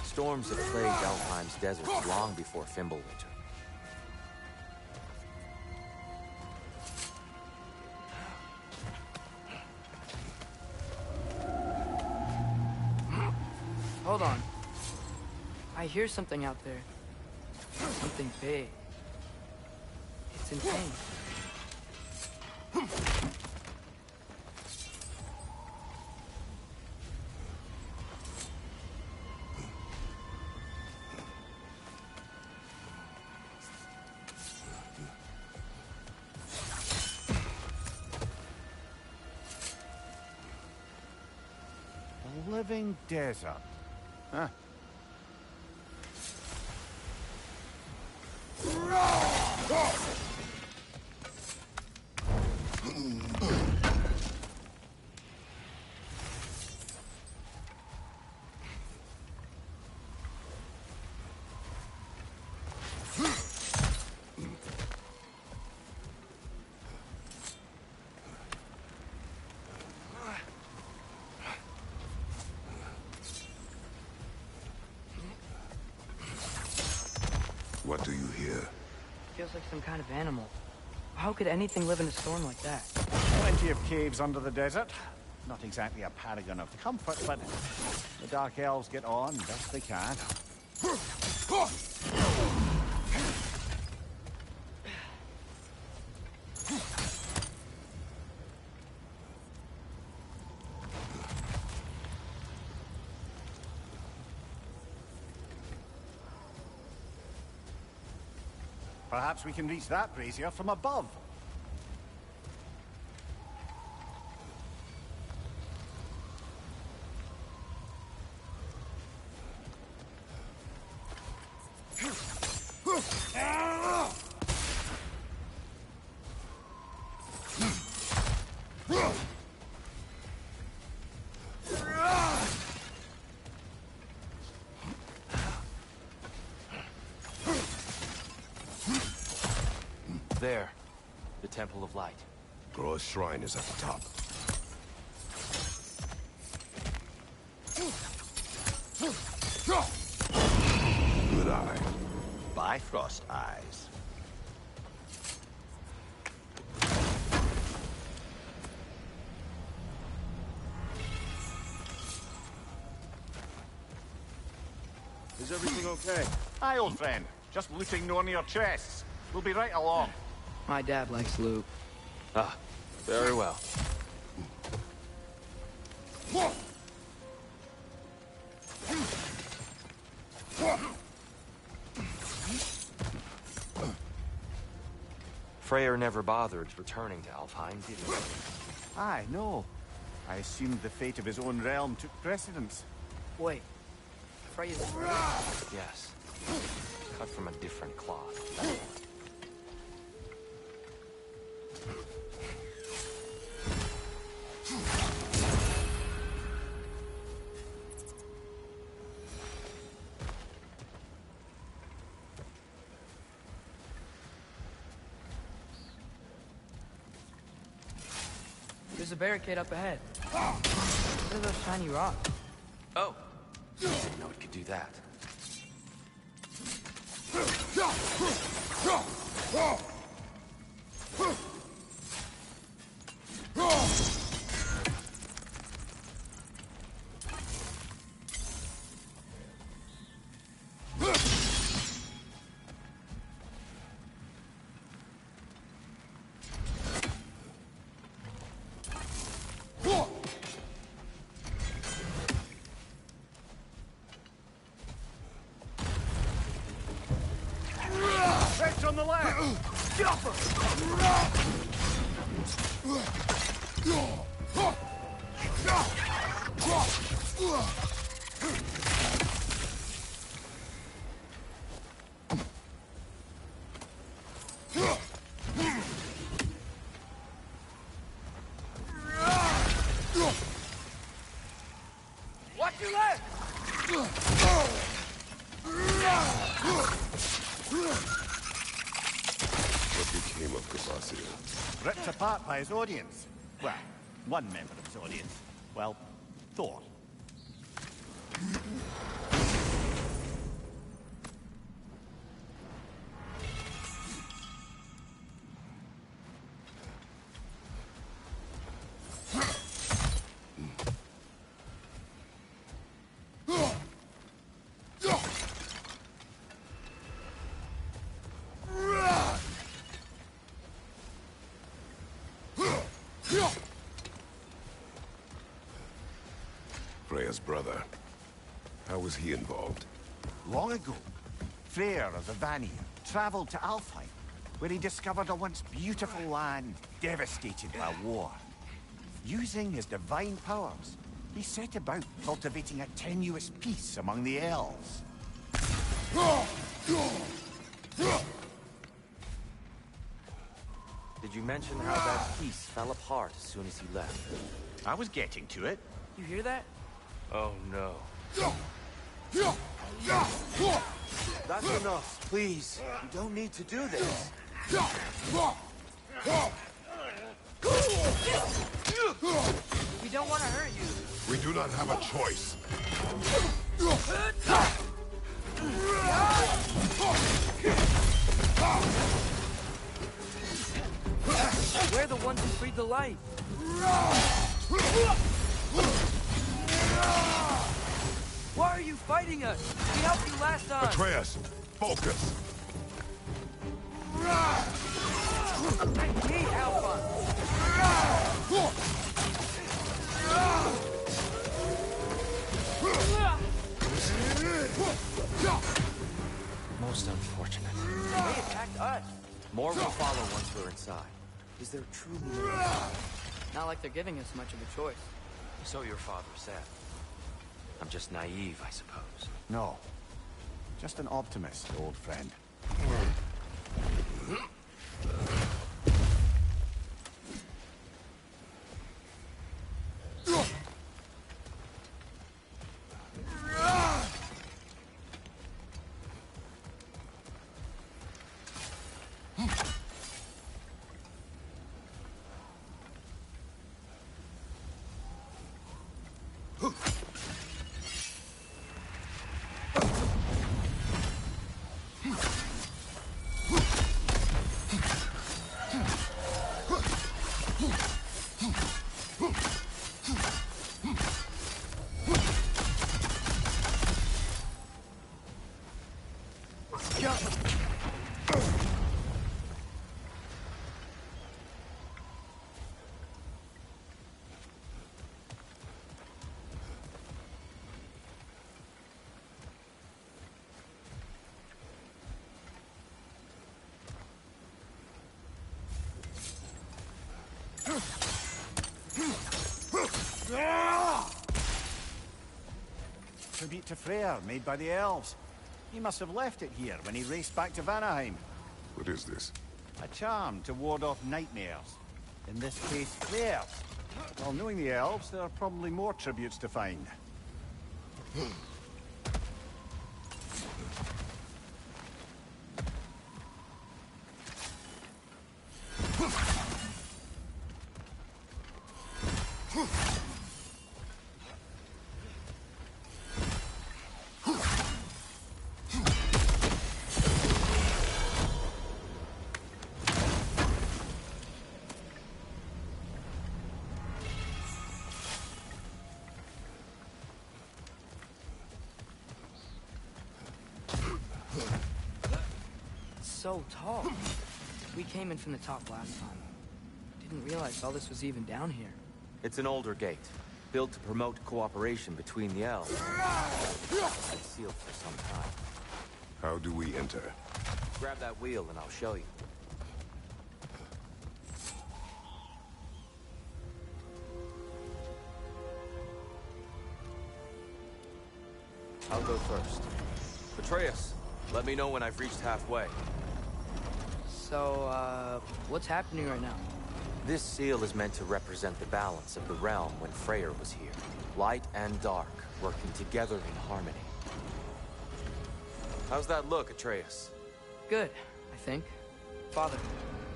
Storms have plagued Alfheim's deserts long before Fimbulwinter. Hold on. I hear something out there. Something big. It's in pain. A living desert. Huh. What do you hear? Feels like some kind of animal. How could anything live in a storm like that? Plenty of caves under the desert. Not exactly a paragon of comfort, but the Dark Elves get on best they can. Perhaps we can reach that brazier from above. There. The Temple of Light. GOW Shrine is at the top. Good eye. Bifrost eyes. Is everything okay? Aye, old friend. Just looting no near chests. We'll be right along. My dad likes loot. Ah, very well. Freyr never bothered returning to Alfheim, did he? Aye, no. I assumed the fate of his own realm took precedence. Wait. Freya's... Yes. Cut from a different cloth. There's a barricade up ahead. What are those shiny rocks? Oh! Didn't know it could do that. Fetch on the left! Jumper! Watch your left! What became of Kvasir? Ripped apart by his audience. Well, one member of his audience. Well, Thor. Freya's brother. How was he involved? Long ago, Freyr of the Vanir traveled to Alfheim, where he discovered a once beautiful land devastated by war. Using his divine powers, he set about cultivating a tenuous peace among the elves. Did you mention how that piece fell apart as soon as he left? I was getting to it. You hear that? Oh no. That's enough, please. You don't need to do this. We don't want to hurt you. We do not have a choice. We're the ones who freed the light. Why are you fighting us? We helped you last time. Atreus, focus. I hate Alpha. Most unfortunate. They attacked us. More will follow once we're inside. Is there truly no... Not like they're giving us much of a choice. So your father said. I'm just naive, I suppose. No. Just an optimist, old friend. Tribute to Freyr, made by the elves. He must have left it here when he raced back to Vanaheim. What is this? A charm to ward off nightmares. In this case, Freyr. Well, knowing the elves, there are probably more tributes to find. So tall. We came in from the top last time. Didn't realize all this was even down here. It's an older gate, built to promote cooperation between the elves. It's sealed for some time. How do we enter? Grab that wheel and I'll show you. I'll go first. Atreus, let me know when I've reached halfway. So, what's happening right now? This seal is meant to represent the balance of the realm when Freyr was here. Light and dark, working together in harmony. How's that look, Atreus? Good, I think. Father,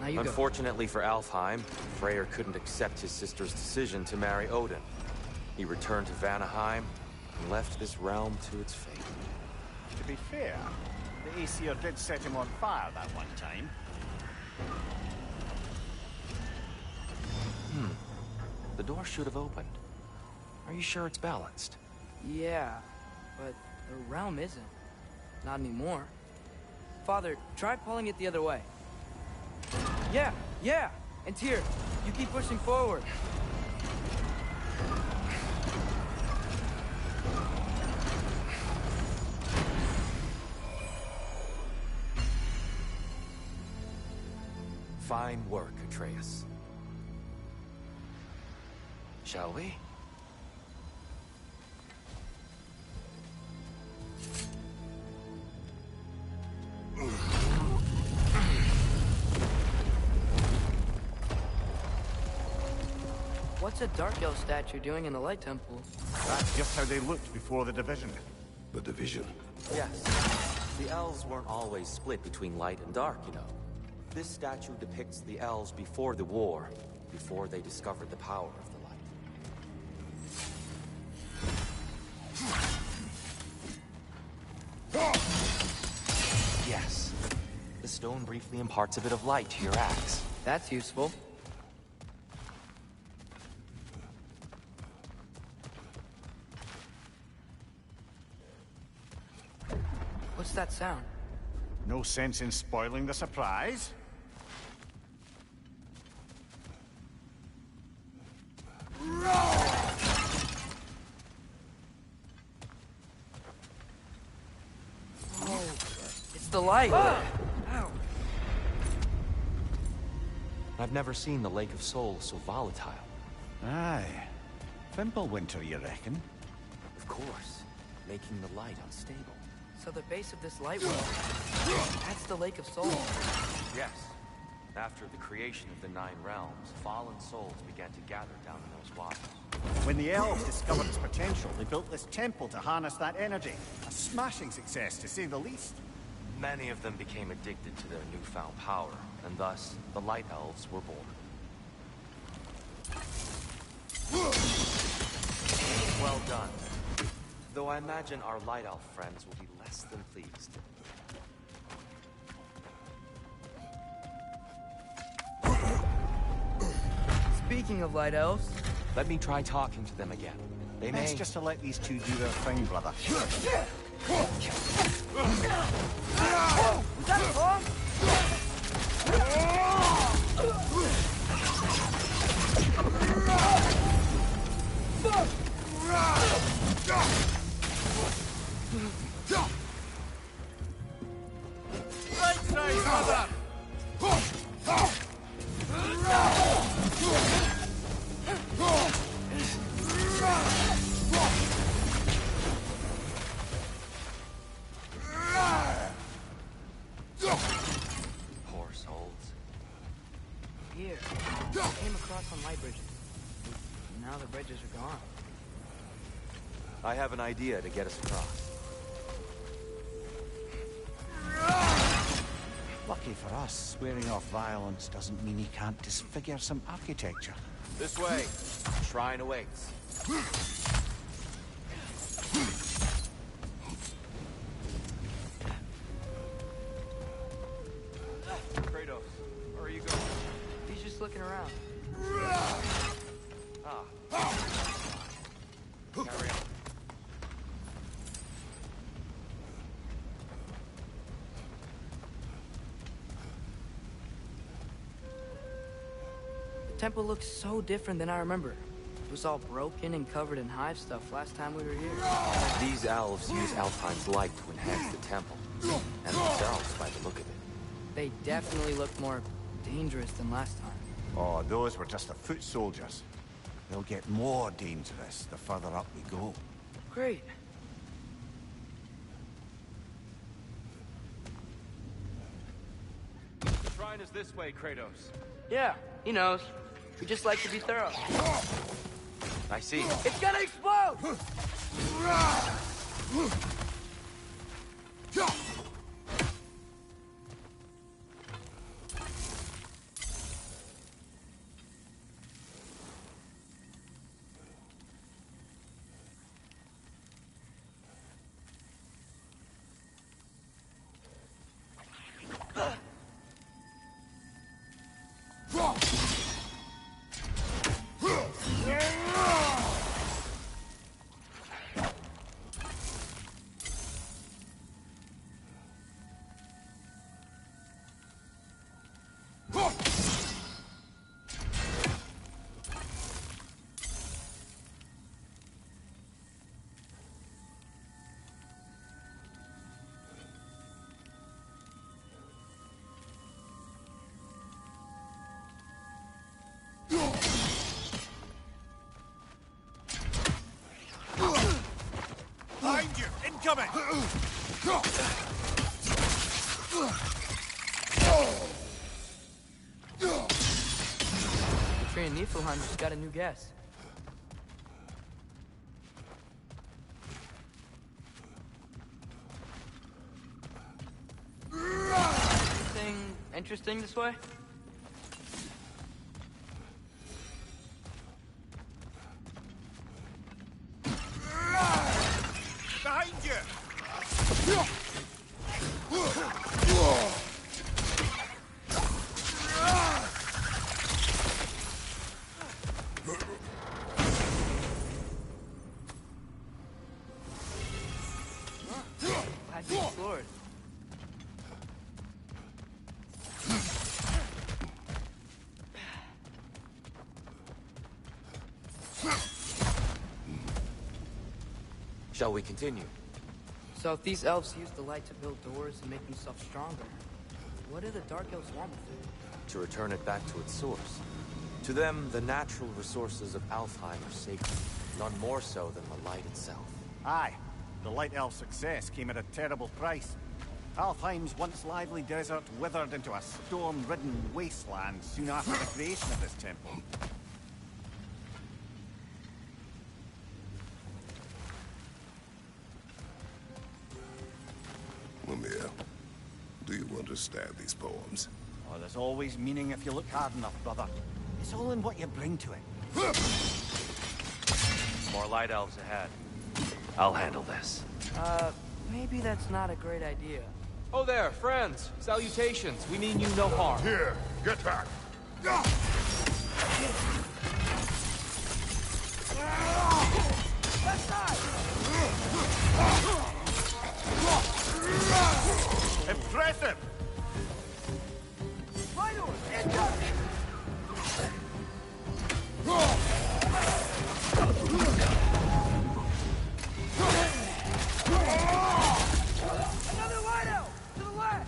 now you go. Unfortunately for Alfheim, Freyr couldn't accept his sister's decision to marry Odin. He returned to Vanaheim and left this realm to its fate. To be fair, the Aesir did set him on fire that one time. The door should have opened. Are you sure it's balanced? Yeah, but the realm isn't. Not anymore. Father, try pulling it the other way. Yeah! And Tyr, you keep pushing forward. Fine work, Atreus. Shall we? What's a Dark Elf statue doing in the Light Temple? That's just how they looked before the division. The division? Yes. The elves weren't always split between light and dark, you know. This statue depicts the elves before the war, before they discovered the power of the light. Yes. The stone briefly imparts a bit of light to your axe. That's useful. What's that sound? No sense in spoiling the surprise. It's the light! Ow. I've never seen the Lake of Souls so volatile. Aye. Fimbulwinter, you reckon? Of course. Making the light unstable. So the base of this light well, that's the Lake of Souls. Yes. After the creation of the Nine Realms, fallen souls began to gather down in those waters. When the elves discovered its potential, they built this temple to harness that energy. A smashing success, to say the least. Many of them became addicted to their newfound power, and thus, the Light Elves were born. Well done. Though I imagine our Light Elf friends will be less than pleased. Speaking of Light Elves... Let me try talking to them again. They may... Best just to let these two do their thing, brother. Was that a bomb? Right side, brother! cross on light bridges. Now the bridges are gone. I have an idea to get us across. Lucky for us, swearing off violence doesn't mean he can't disfigure some architecture. This way. Shrine awaits. Kratos, where are you going? He's just looking around. Carry on. The temple looks so different than I remember. It was all broken and covered in hive stuff last time we were here. These elves use Alfheim's light to enhance the temple. And themselves, by the look of it. They definitely look more dangerous than last time. Oh, those were just the foot soldiers. They'll get more dangerous the further up we go. Great. The shrine is this way, Kratos. Yeah, he knows. We just like to be thorough. I see. It's gonna explode! Behind you! Incoming! The tree in Niflheim just got a new guest. Anything interesting this way? Behind you! Glad you explored. Shall we continue? So if these elves use the light to build doors and make themselves stronger, what do the Dark Elves want with it? To return it back to its source. To them, the natural resources of Alfheim are sacred, none more so than the light itself. Aye, the Light Elf success came at a terrible price. Alfheim's once lively desert withered into a storm-ridden wasteland soon after the creation of this temple. Mimir, do you understand these poems? Oh, there's always meaning if you look hard enough, brother. It's all in what you bring to it. More light elves ahead. I'll handle this. Maybe that's not a great idea. Oh there, friends. Salutations. We mean you no harm. Here, get back. Impressive! Another light out! To the left!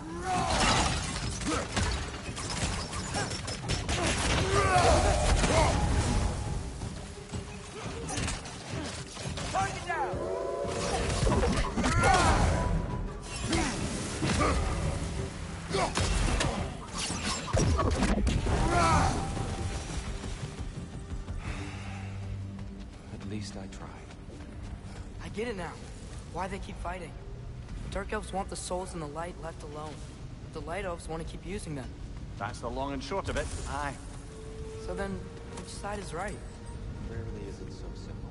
Target down! get it now. Why they keep fighting. Dark elves want the souls in the light left alone. The light elves want to keep using them. That's the long and short of it. Aye. So then, which side is right? Rarely is it so simple.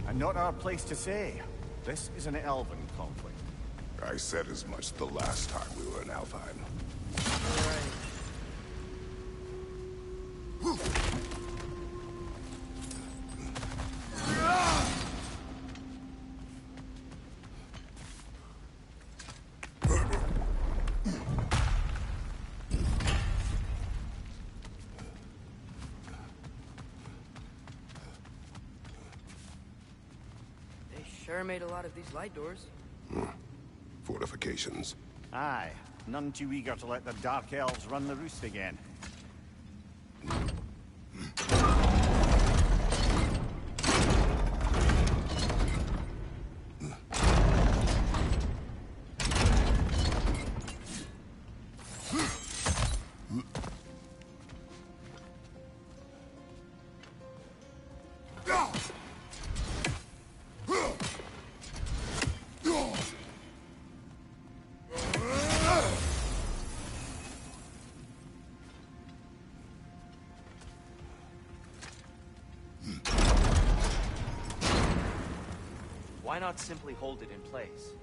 And not our place to say. This is an elven conflict. I said as much the last time we were in Alfheim. Right. They sure made a lot of these light doors. Fortifications. Aye. None too eager to let the Dark Elves run the roost again. Why not simply hold it in place?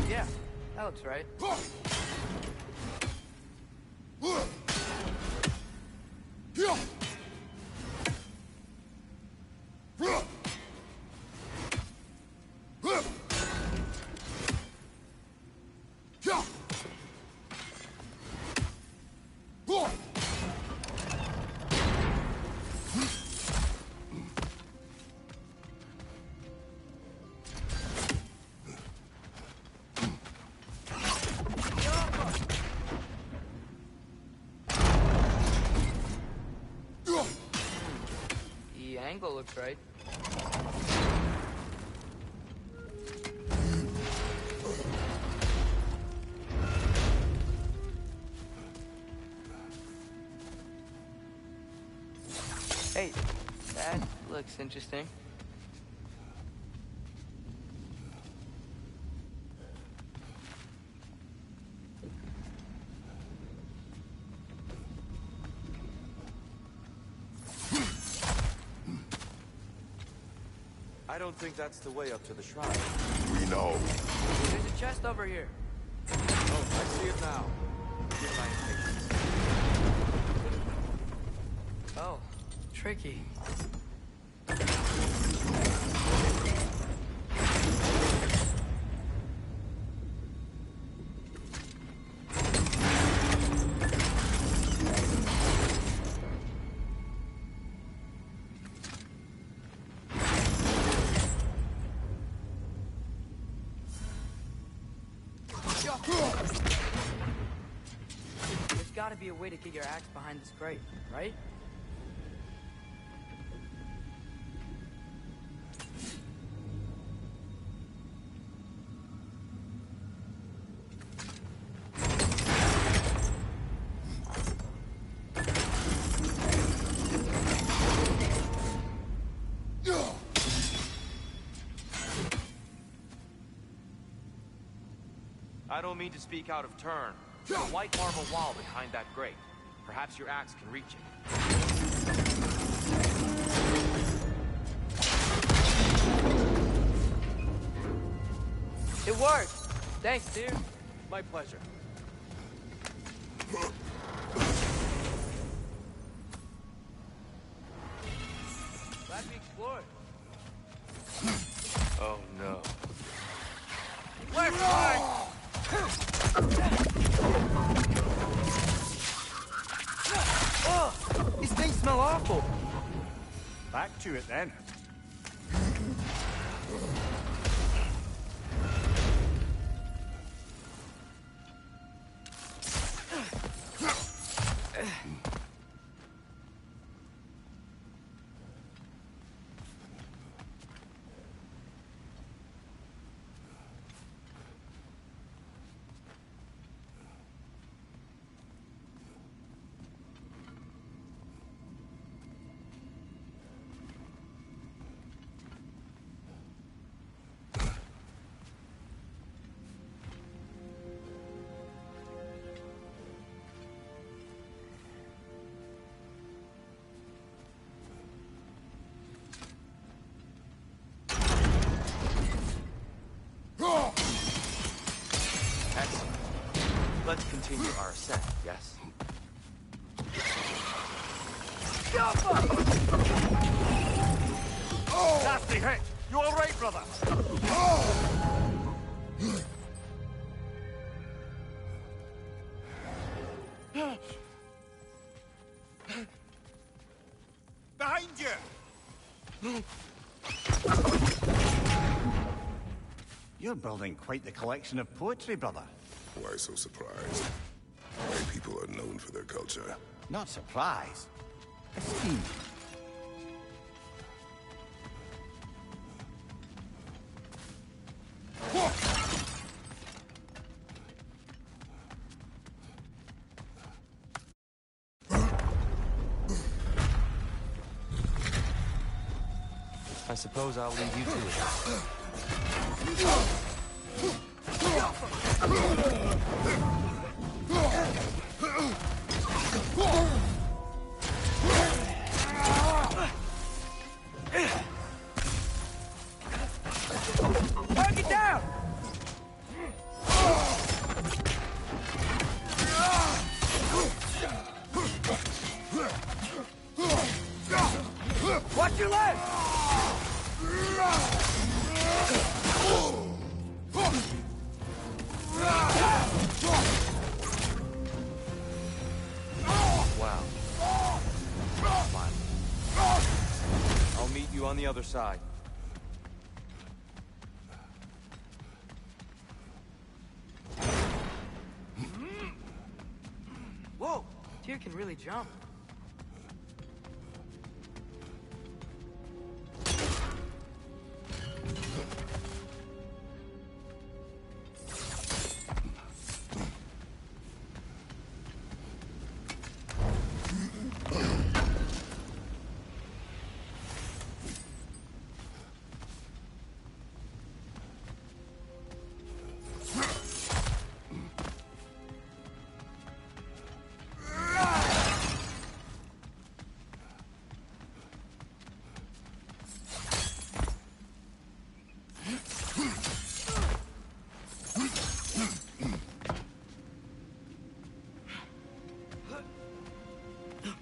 Yeah, that looks right. The angle looks right. Hey, that looks interesting. I don't think that's the way up to the shrine. We know. There's a chest over here. Oh, I see it now. Forgive my impatience. Oh, tricky. There's gotta be a way to get your axe behind this crate, right? I don't mean to speak out of turn. There's a white marble wall behind that grate. Perhaps your axe can reach it. It worked! Thanks, dude. My pleasure. Glad we explored. Oh no. Left flank! Oh, these things smell awful. Back to it then. Let's continue our ascent, yes? Nasty hit! You alright, brother? Behind you! You're building quite the collection of poetry, brother. Why so surprised? My people are known for their culture. Not surprised. Esteemed. I suppose I'll leave you to it. Target down! Watch your leg! Wow. Fine. I'll meet you on the other side. Whoa! Tyr can really jump.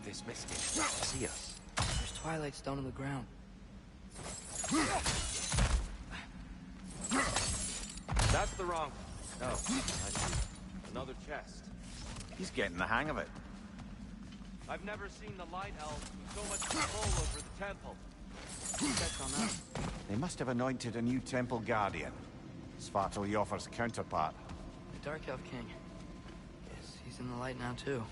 This mist can't see us. There's Twilight Stone on the ground. That's the wrong... Oh, I see. Another chest. He's getting the hang of it. I've never seen the Light Elves with so much control over the temple. Check on us. They must have anointed a new temple guardian. Svartal Yofr's counterpart. The Dark Elf King. Guess he's in the light now, too.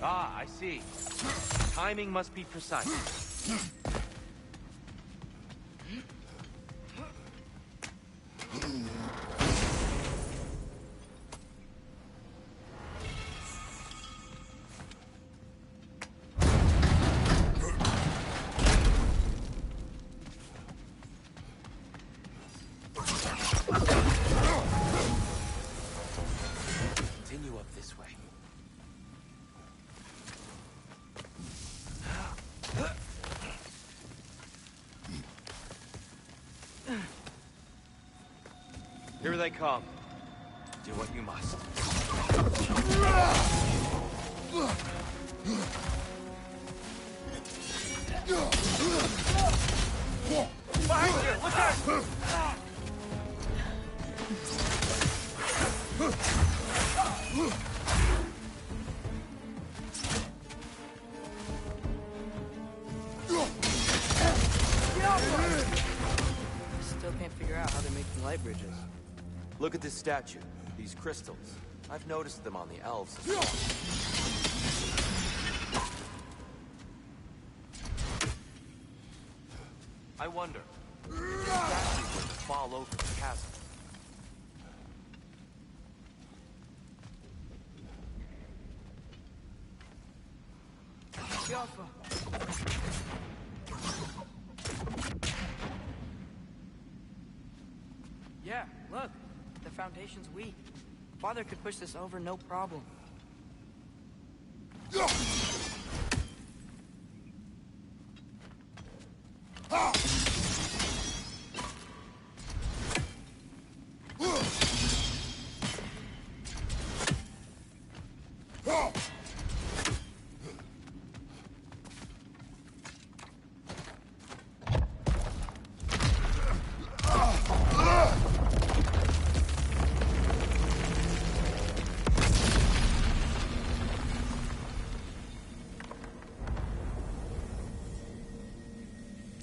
Ah, I see. Timing must be precise. Continue up this way. Here they come. Do what you must. Behind you! Look out! Still can't figure out how they're making light bridges. Look at this statue. These crystals. I've noticed them on the elves as well. I wonder, if the statue were to fall over the chasm, Jaffa. Yeah, look. The foundation's weak. Father could push this over, no problem.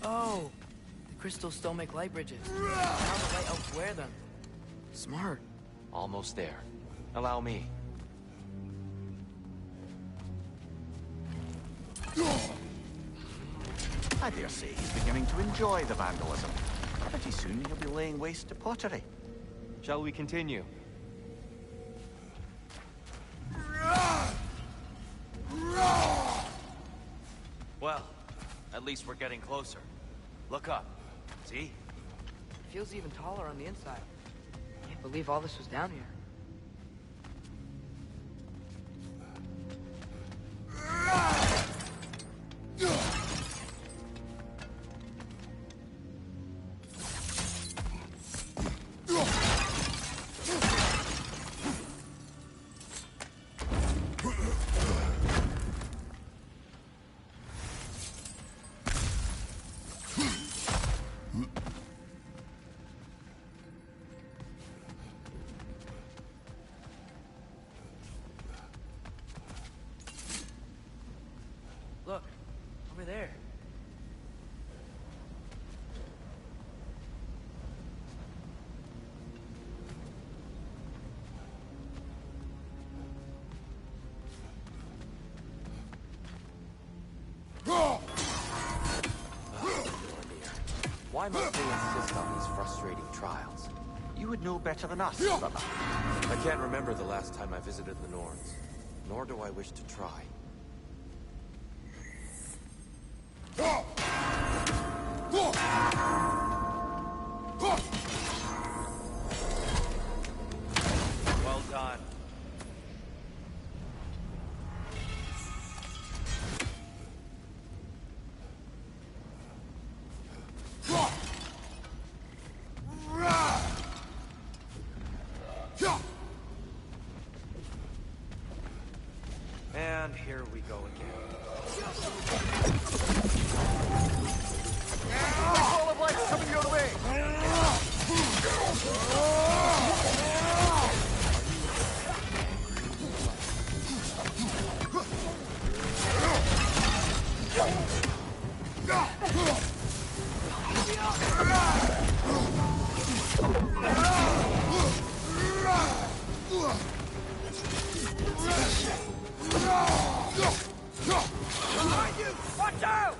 Oh, the crystals still make light bridges. Now the light elves wear them. Smart. almost there. Allow me. I dare say he's beginning to enjoy the vandalism. Pretty soon he'll be laying waste to pottery. Shall we continue? Well, at least we're getting closer. Look up. See? It feels even taller on the inside. Can't believe all this was down here. Look, over there. Why must they insist on these frustrating trials? You would know better than us, brother. I can't remember the last time I visited the Norns, nor do I wish to try. Well done. And here we go again. All of life coming your way! Behind you! Watch out!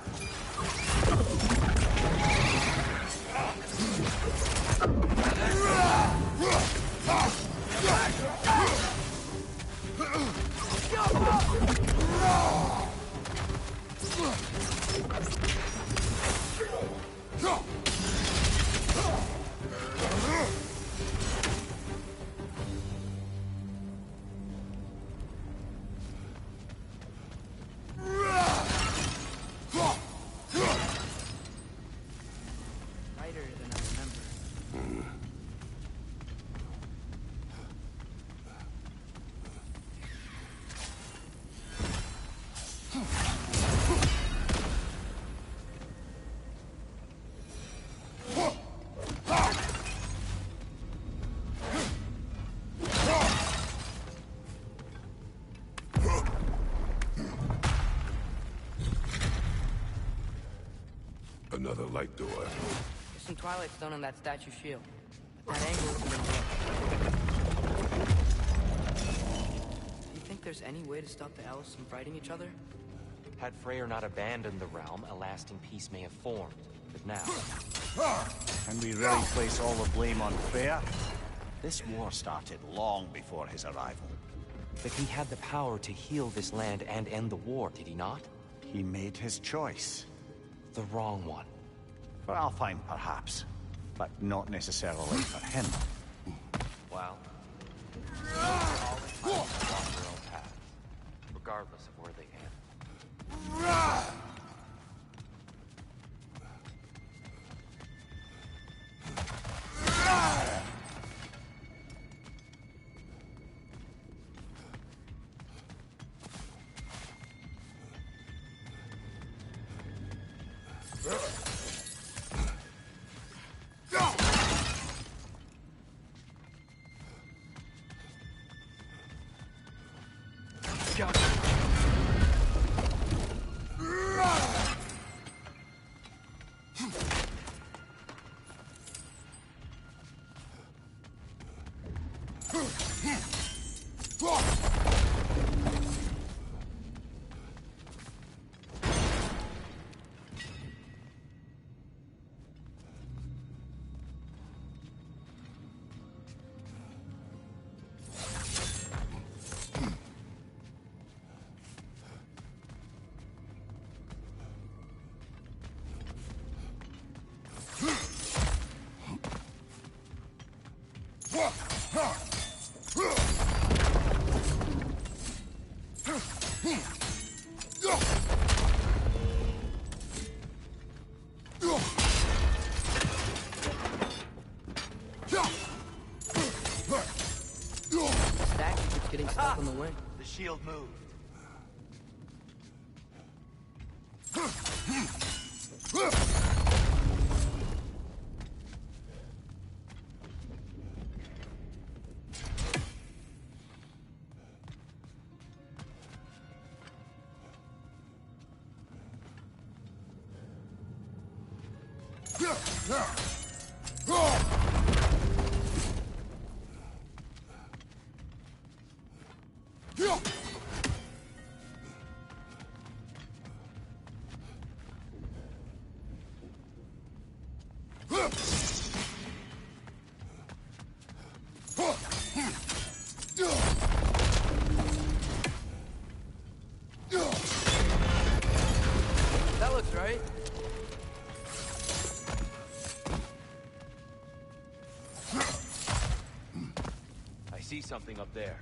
Brighter than I remember. light door. There's some Twilight Stone on that statue shield. But that angle isn't gonna work. Do you think there's any way to stop the elves from fighting each other? Had Freyr not abandoned the realm, a lasting peace may have formed. But now... Can we really place all the blame on Freyr? This war started long before his arrival. But he had the power to heal this land and end the war, did he not? He made his choice. The wrong one. For Alfheim, perhaps. But not necessarily for him. Well... all entitled to walk their own paths, regardless of where they end. Getting stuck on the wing. The shield moved. That looks right. I see something up there.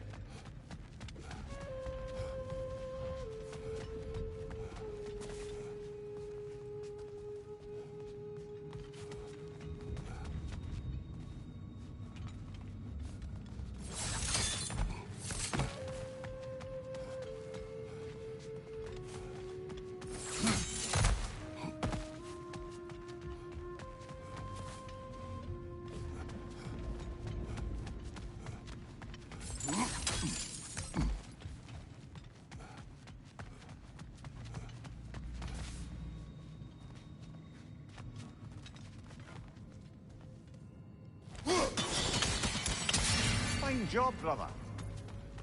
Fine job, brother.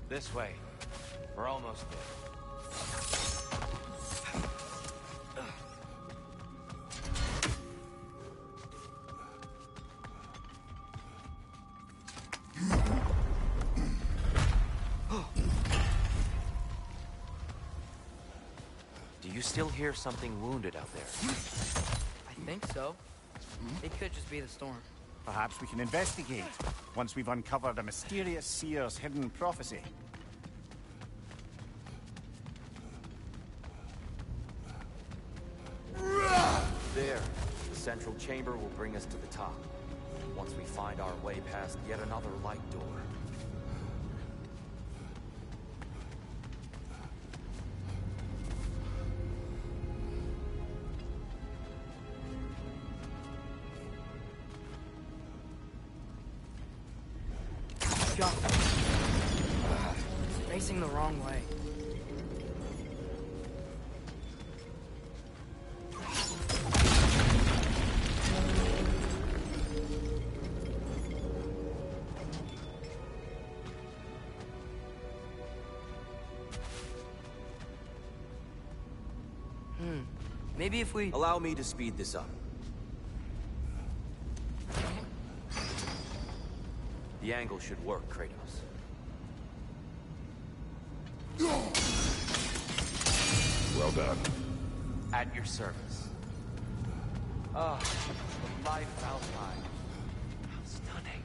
This way. We're almost there. Do you still hear something wounded out there? I think so. It could just be the storm. Perhaps we can investigate, once we've uncovered a mysterious seer's hidden prophecy. There. The central chamber will bring us to the top. Once we find our way past yet another light door. Go. It's facing the wrong way. Maybe if we... Allow me to speed this up. The angle should work, Kratos. Well done. At your service. Ah, the light of Alpine. How stunning.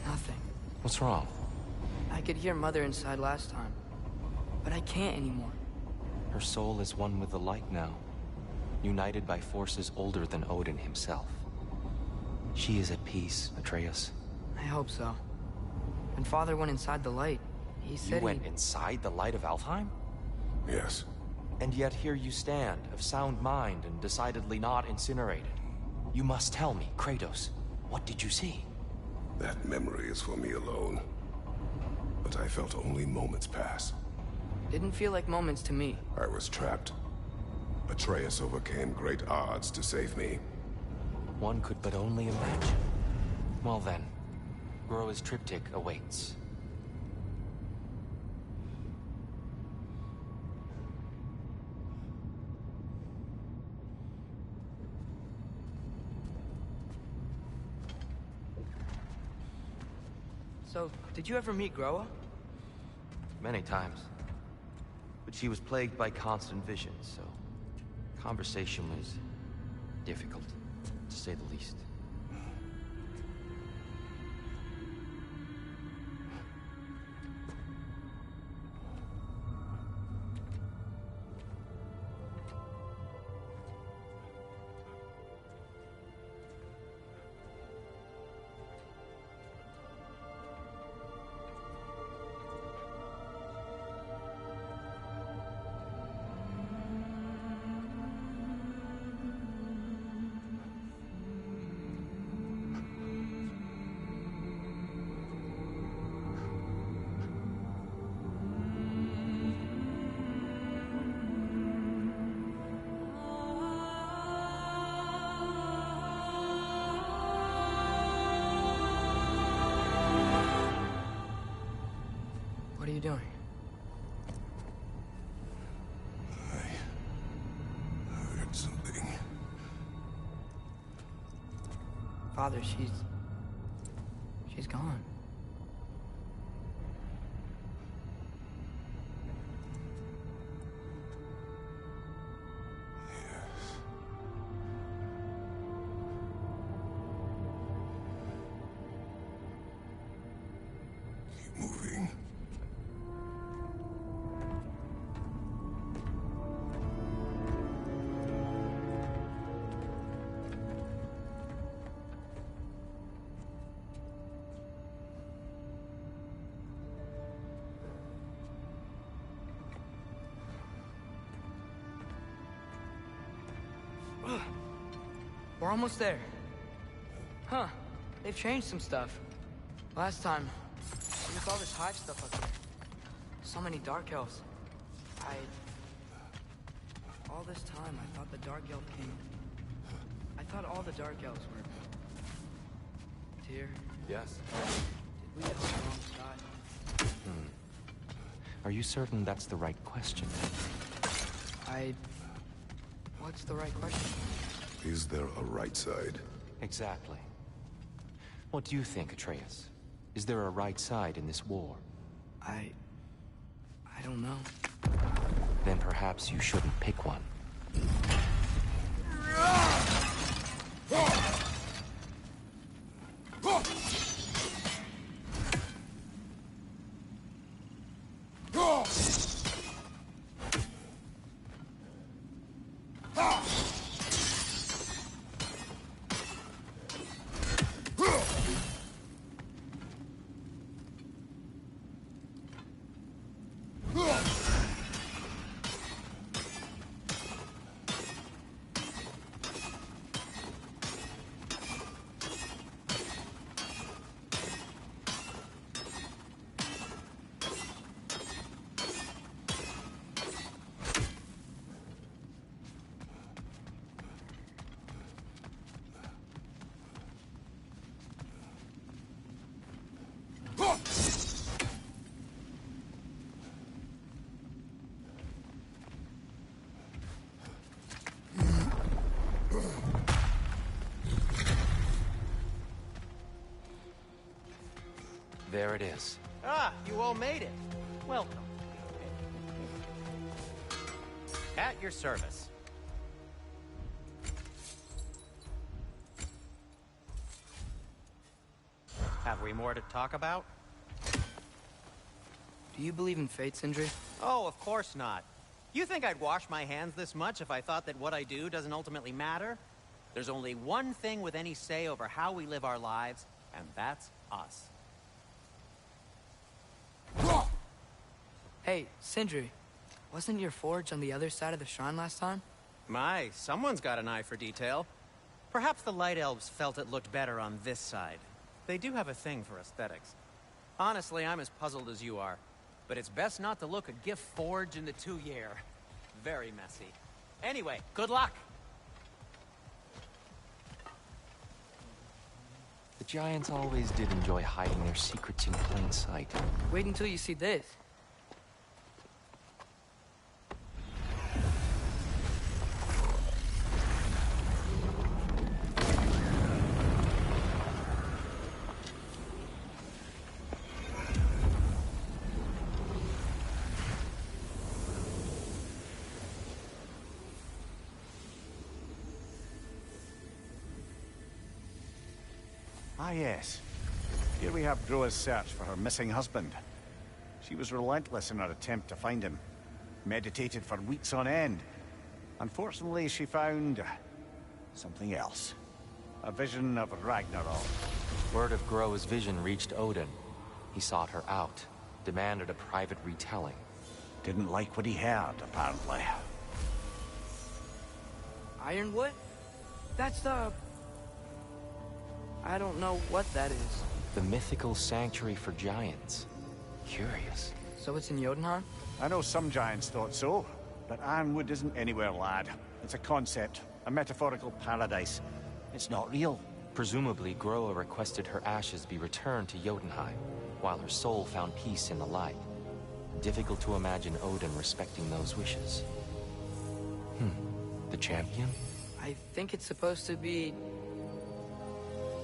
Nothing. What's wrong? I could hear Mother inside last time, but I can't anymore. Her soul is one with the light now, united by forces older than Odin himself. She is at peace, Atreus. I hope so. When Father went inside the light, he said You went inside the light of Alfheim? Yes. And yet here you stand, of sound mind and decidedly not incinerated. You must tell me, Kratos, what did you see? That memory is for me alone. But I felt only moments pass. Didn't feel like moments to me. I was trapped. Atreus overcame great odds to save me. One could but only imagine. Well then, Groa's triptych awaits. So, did you ever meet Groa? Many times. But she was plagued by constant visions, so conversation was difficult, to say the least. What are you doing? I heard something. Father, she's gone. Keep moving. We're almost there. Huh. They've changed some stuff. Last time, there was all this hive stuff up there. So many dark elves. All this time, I thought the Dark Elf King... I thought all the Dark Elves were... Tyr? Yes. Did we on the wrong side? Are you certain that's the right question? What's the right question? Is there a right side? Exactly. What do you think, Atreus? Is there a right side in this war? I don't know. Then perhaps you shouldn't pick one. There it is. Ah, you all made it. Welcome. At your service. Have we more to talk about? Do you believe in fate, Sindri? Oh, of course not. You think I'd wash my hands this much if I thought that what I do doesn't ultimately matter? There's only one thing with any say over how we live our lives, and that's us. Hey, Sindri, wasn't your forge on the other side of the shrine last time? My, someone's got an eye for detail. Perhaps the Light Elves felt it looked better on this side. They do have a thing for aesthetics. Honestly, I'm as puzzled as you are. But it's best not to look a gift forge in the 2-year. Very messy. Anyway, good luck! The Giants always did enjoy hiding their secrets in plain sight. Wait until you see this. Ah, yes. Here we have Groa's search for her missing husband. She was relentless in her attempt to find him. Meditated for weeks on end. Unfortunately, she found something else. A vision of Ragnarok. Word of Groa's vision reached Odin. He sought her out, demanded a private retelling. Didn't like what he heard, apparently. Ironwood? That's the... I don't know what that is. The mythical sanctuary for giants. Curious. So it's in Jotunheim? I know some giants thought so, but Ironwood isn't anywhere, lad. It's a concept, a metaphorical paradise. It's not real. Presumably, Groa requested her ashes be returned to Jotunheim, while her soul found peace in the light. Difficult to imagine Odin respecting those wishes. The champion? I think it's supposed to be...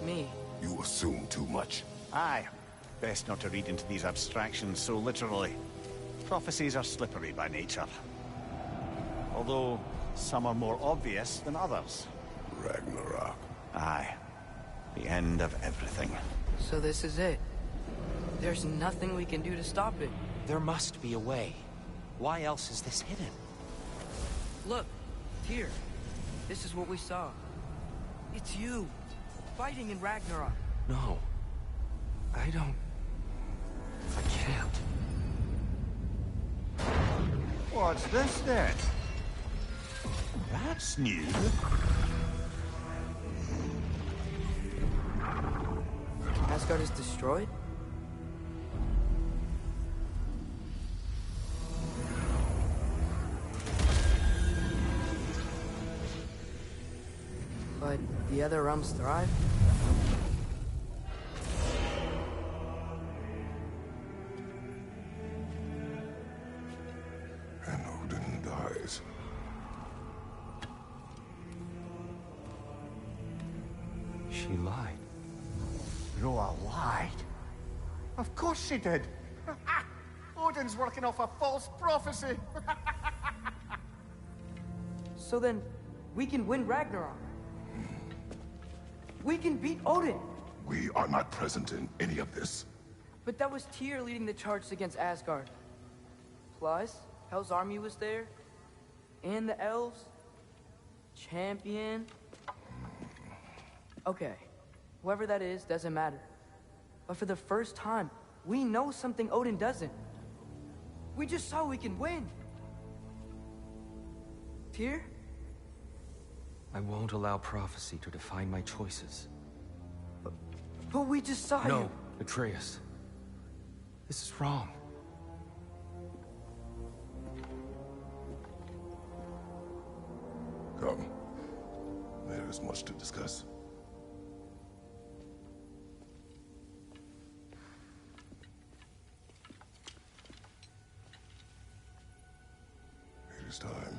me. You assume too much. Aye. Best not to read into these abstractions so literally. Prophecies are slippery by nature. Although, some are more obvious than others. Ragnarok. Aye. The end of everything. So this is it. There's nothing we can do to stop it. There must be a way. Why else is this hidden? Look, here. This is what we saw. It's you, fighting in Ragnarok. No. I don't... I can't. What's this then? That's new. Asgard is destroyed? But the other realms thrive? And Odin dies. She lied. Groa lied. Of course she did. Odin's working off a false prophecy. So then, we can win Ragnarok. We can beat Odin. We are not present in any of this. But that was Tyr leading the charge against Asgard. Plus, Hell's army was there. And the elves. Champion. Okay. Whoever that is, doesn't matter. But for the first time, we know something Odin doesn't. We just saw we can win. Tyr? I won't allow prophecy to define my choices. But we just saw No, you. Atreus. This is wrong. Come. There is much to discuss. It is time.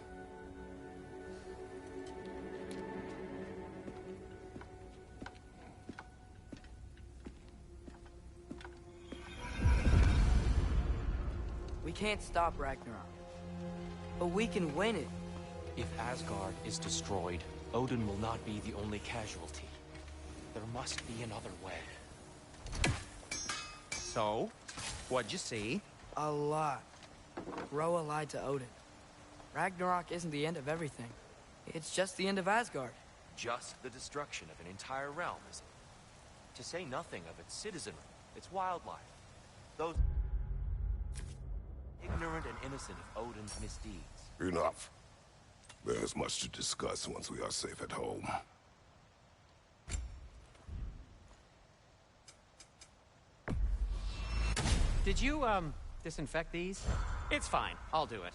can't stop Ragnarok. But we can win it. If Asgard is destroyed, Odin will not be the only casualty. There must be another way. So, what'd you see? A lot. Groa lied to Odin. Ragnarok isn't the end of everything. It's just the end of Asgard. Just the destruction of an entire realm, is it? To say nothing of its citizenry, its wildlife. Those ignorant and innocent of Odin's misdeeds. Enough. There's much to discuss once we are safe at home. Did you, disinfect these? It's fine. I'll do it.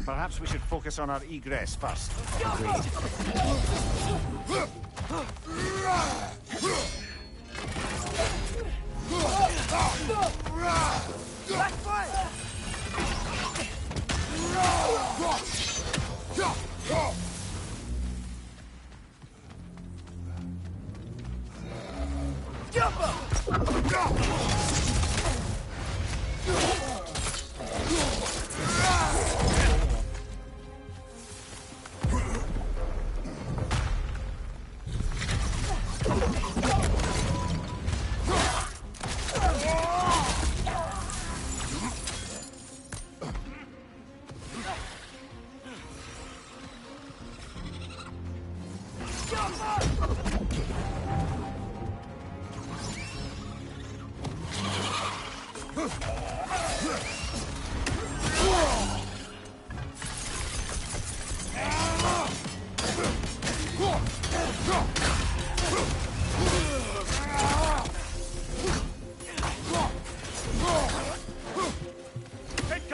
Perhaps we should focus on our egress first. Back fight! Jump up!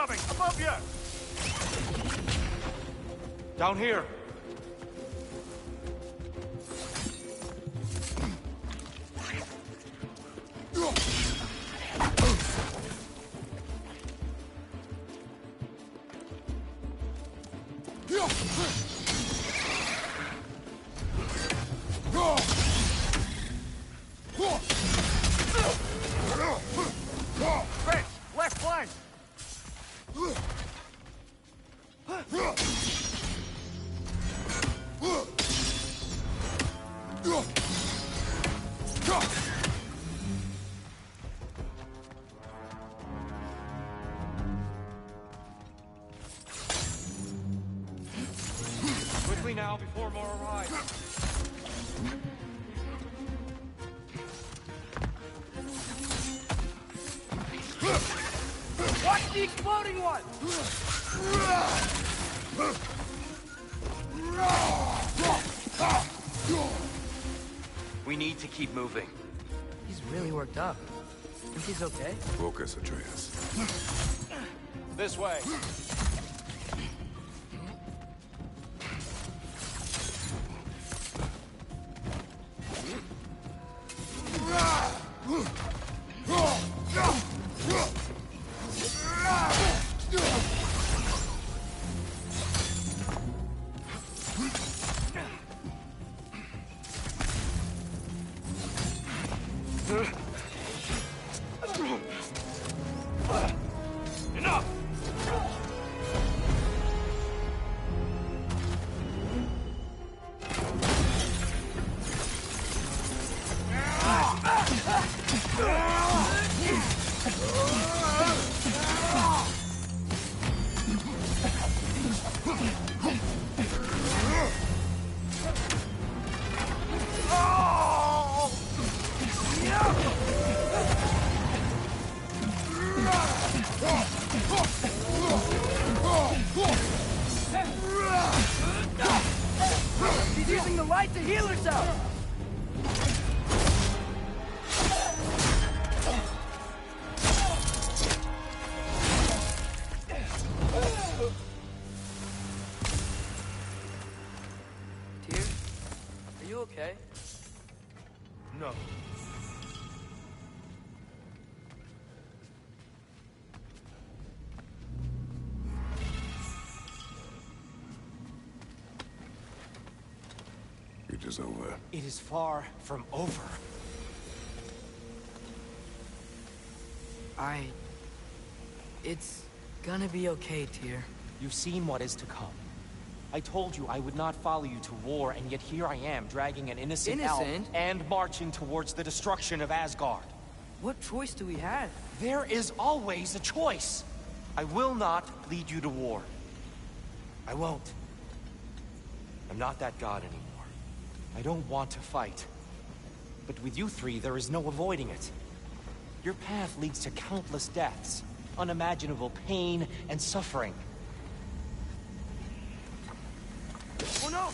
Incoming! Above you! Down here! Red, left flank! Quickly now, before more arrive. Watch the exploding one! We need to keep moving. He's really worked up. Think he's okay? Focus, Atreus. This way. Enough! She's using the light to heal herself! Tyr, are you okay? No. conflict is over. It is far from over. It's gonna be okay, Tyr. You've seen what is to come. I told you I would not follow you to war, and yet here I am, dragging an innocent elf and marching towards the destruction of Asgard. What choice do we have? There is always a choice. I will not lead you to war. I won't. I'm not that god anymore. I don't want to fight. But with you three, there is no avoiding it. Your path leads to countless deaths, unimaginable pain and suffering. Oh no!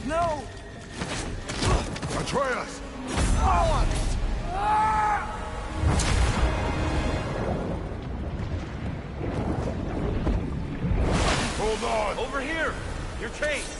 No! Atreus! Hold on! Over here! You're chased!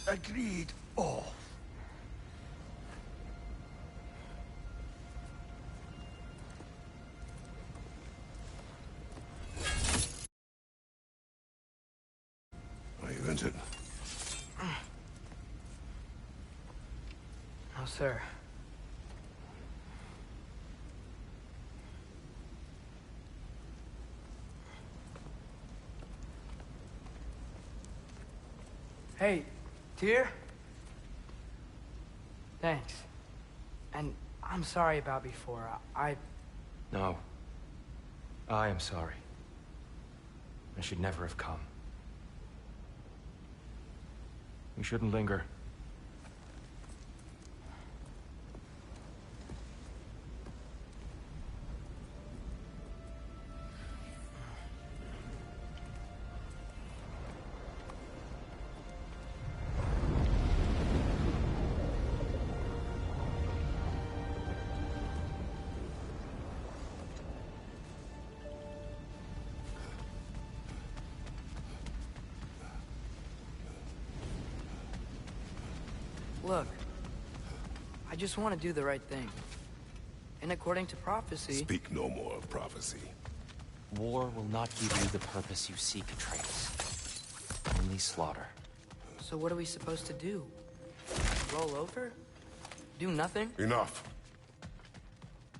Agreed. Oh. Are you injured? No, sir. Hey, Tyr? Thanks. And I'm sorry about before. No. I am sorry. I should never have come. We shouldn't linger. Look, I just want to do the right thing. And according to prophecy... Speak no more of prophecy. War will not give you the purpose you seek, Atreus. Only slaughter. So what are we supposed to do? Roll over? Do nothing? Enough.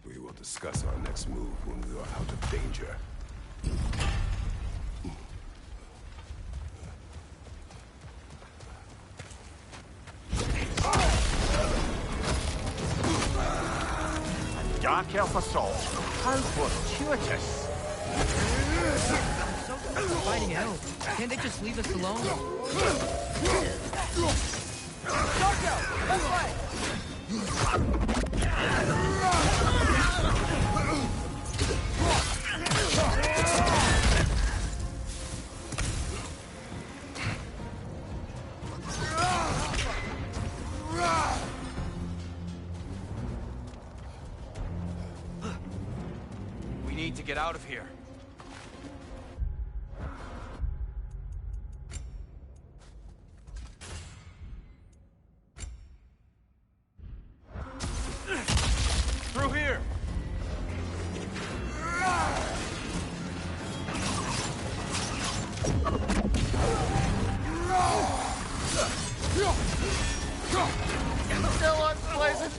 We will discuss our next move when we are out of danger. Dark Elf Assault. How fortuitous. So fighting elves. Can't they just leave us alone? Dark Elf! That's right! We need to get out of here. Through here! Still unpleasant.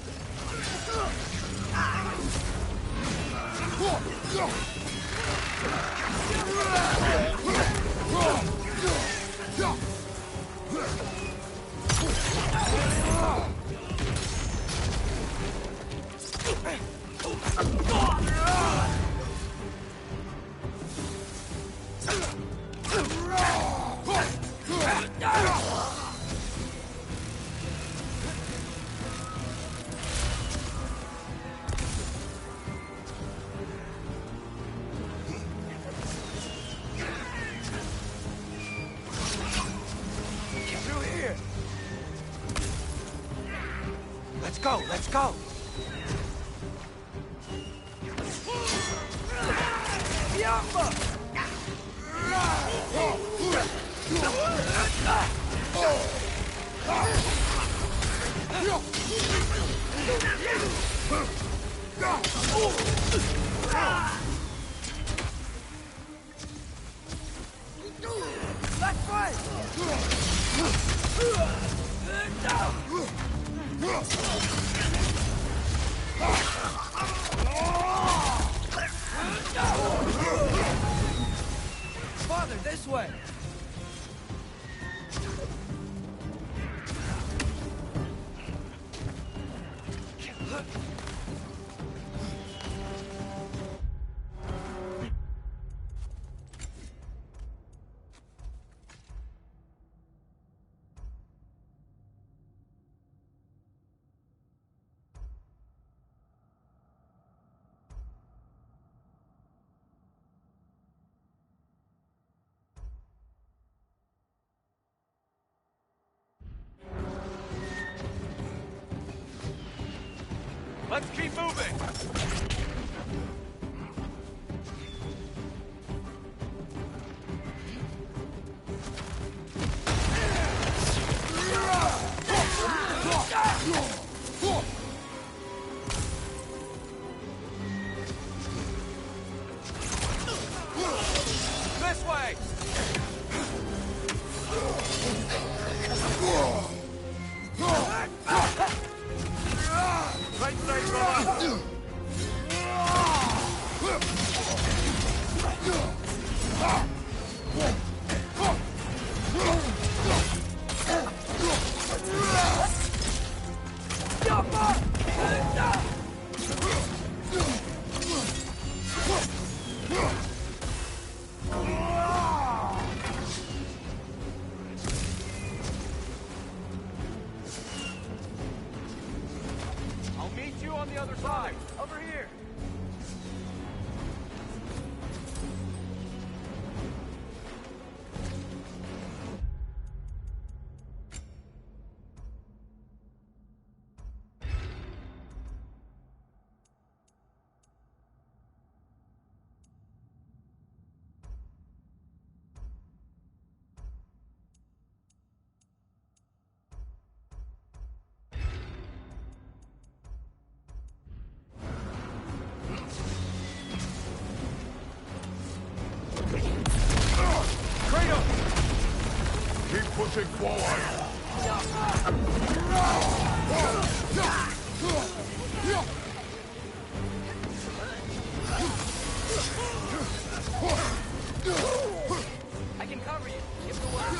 go! Left way! Father, this way! Let's keep moving! This way! Right side, brother! I'll meet you on the other side. Over here. Keep pushing forward. I can cover you. Give the word.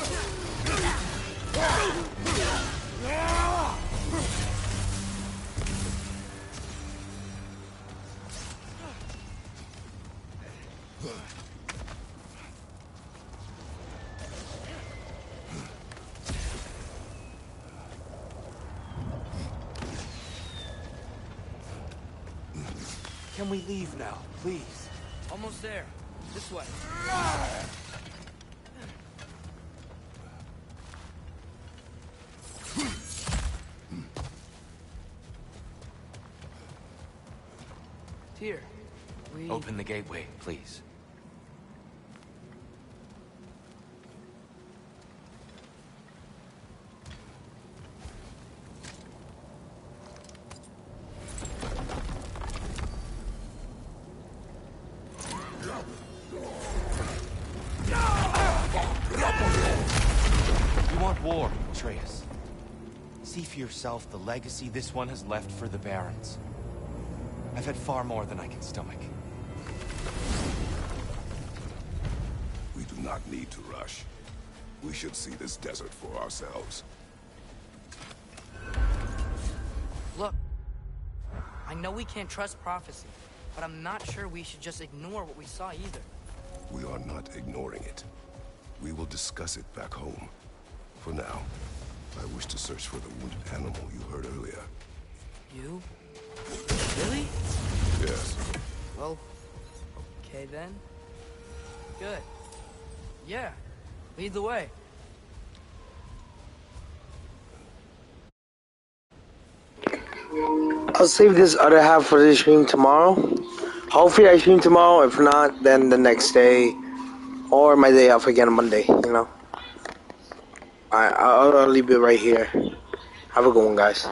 Can we leave now, please? Almost there. This way. Here. We... Open the gateway, please. You want war, Atreus. See for yourself the legacy this one has left for the Barons. I've had far more than I can stomach. We do not need to rush. We should see this desert for ourselves. Look. I know we can't trust prophecy, but I'm not sure we should just ignore what we saw either. We are not ignoring it. We will discuss it back home. For now, I wish to search for the wounded animal you heard earlier. You? Really? Yes. Well, okay then. Good. Yeah. Lead the way. I'll save this other half for the stream tomorrow. Hopefully I stream tomorrow. If not, then the next day. Or my day off again on Monday, you know. I'll leave it right here. Have a good one, guys.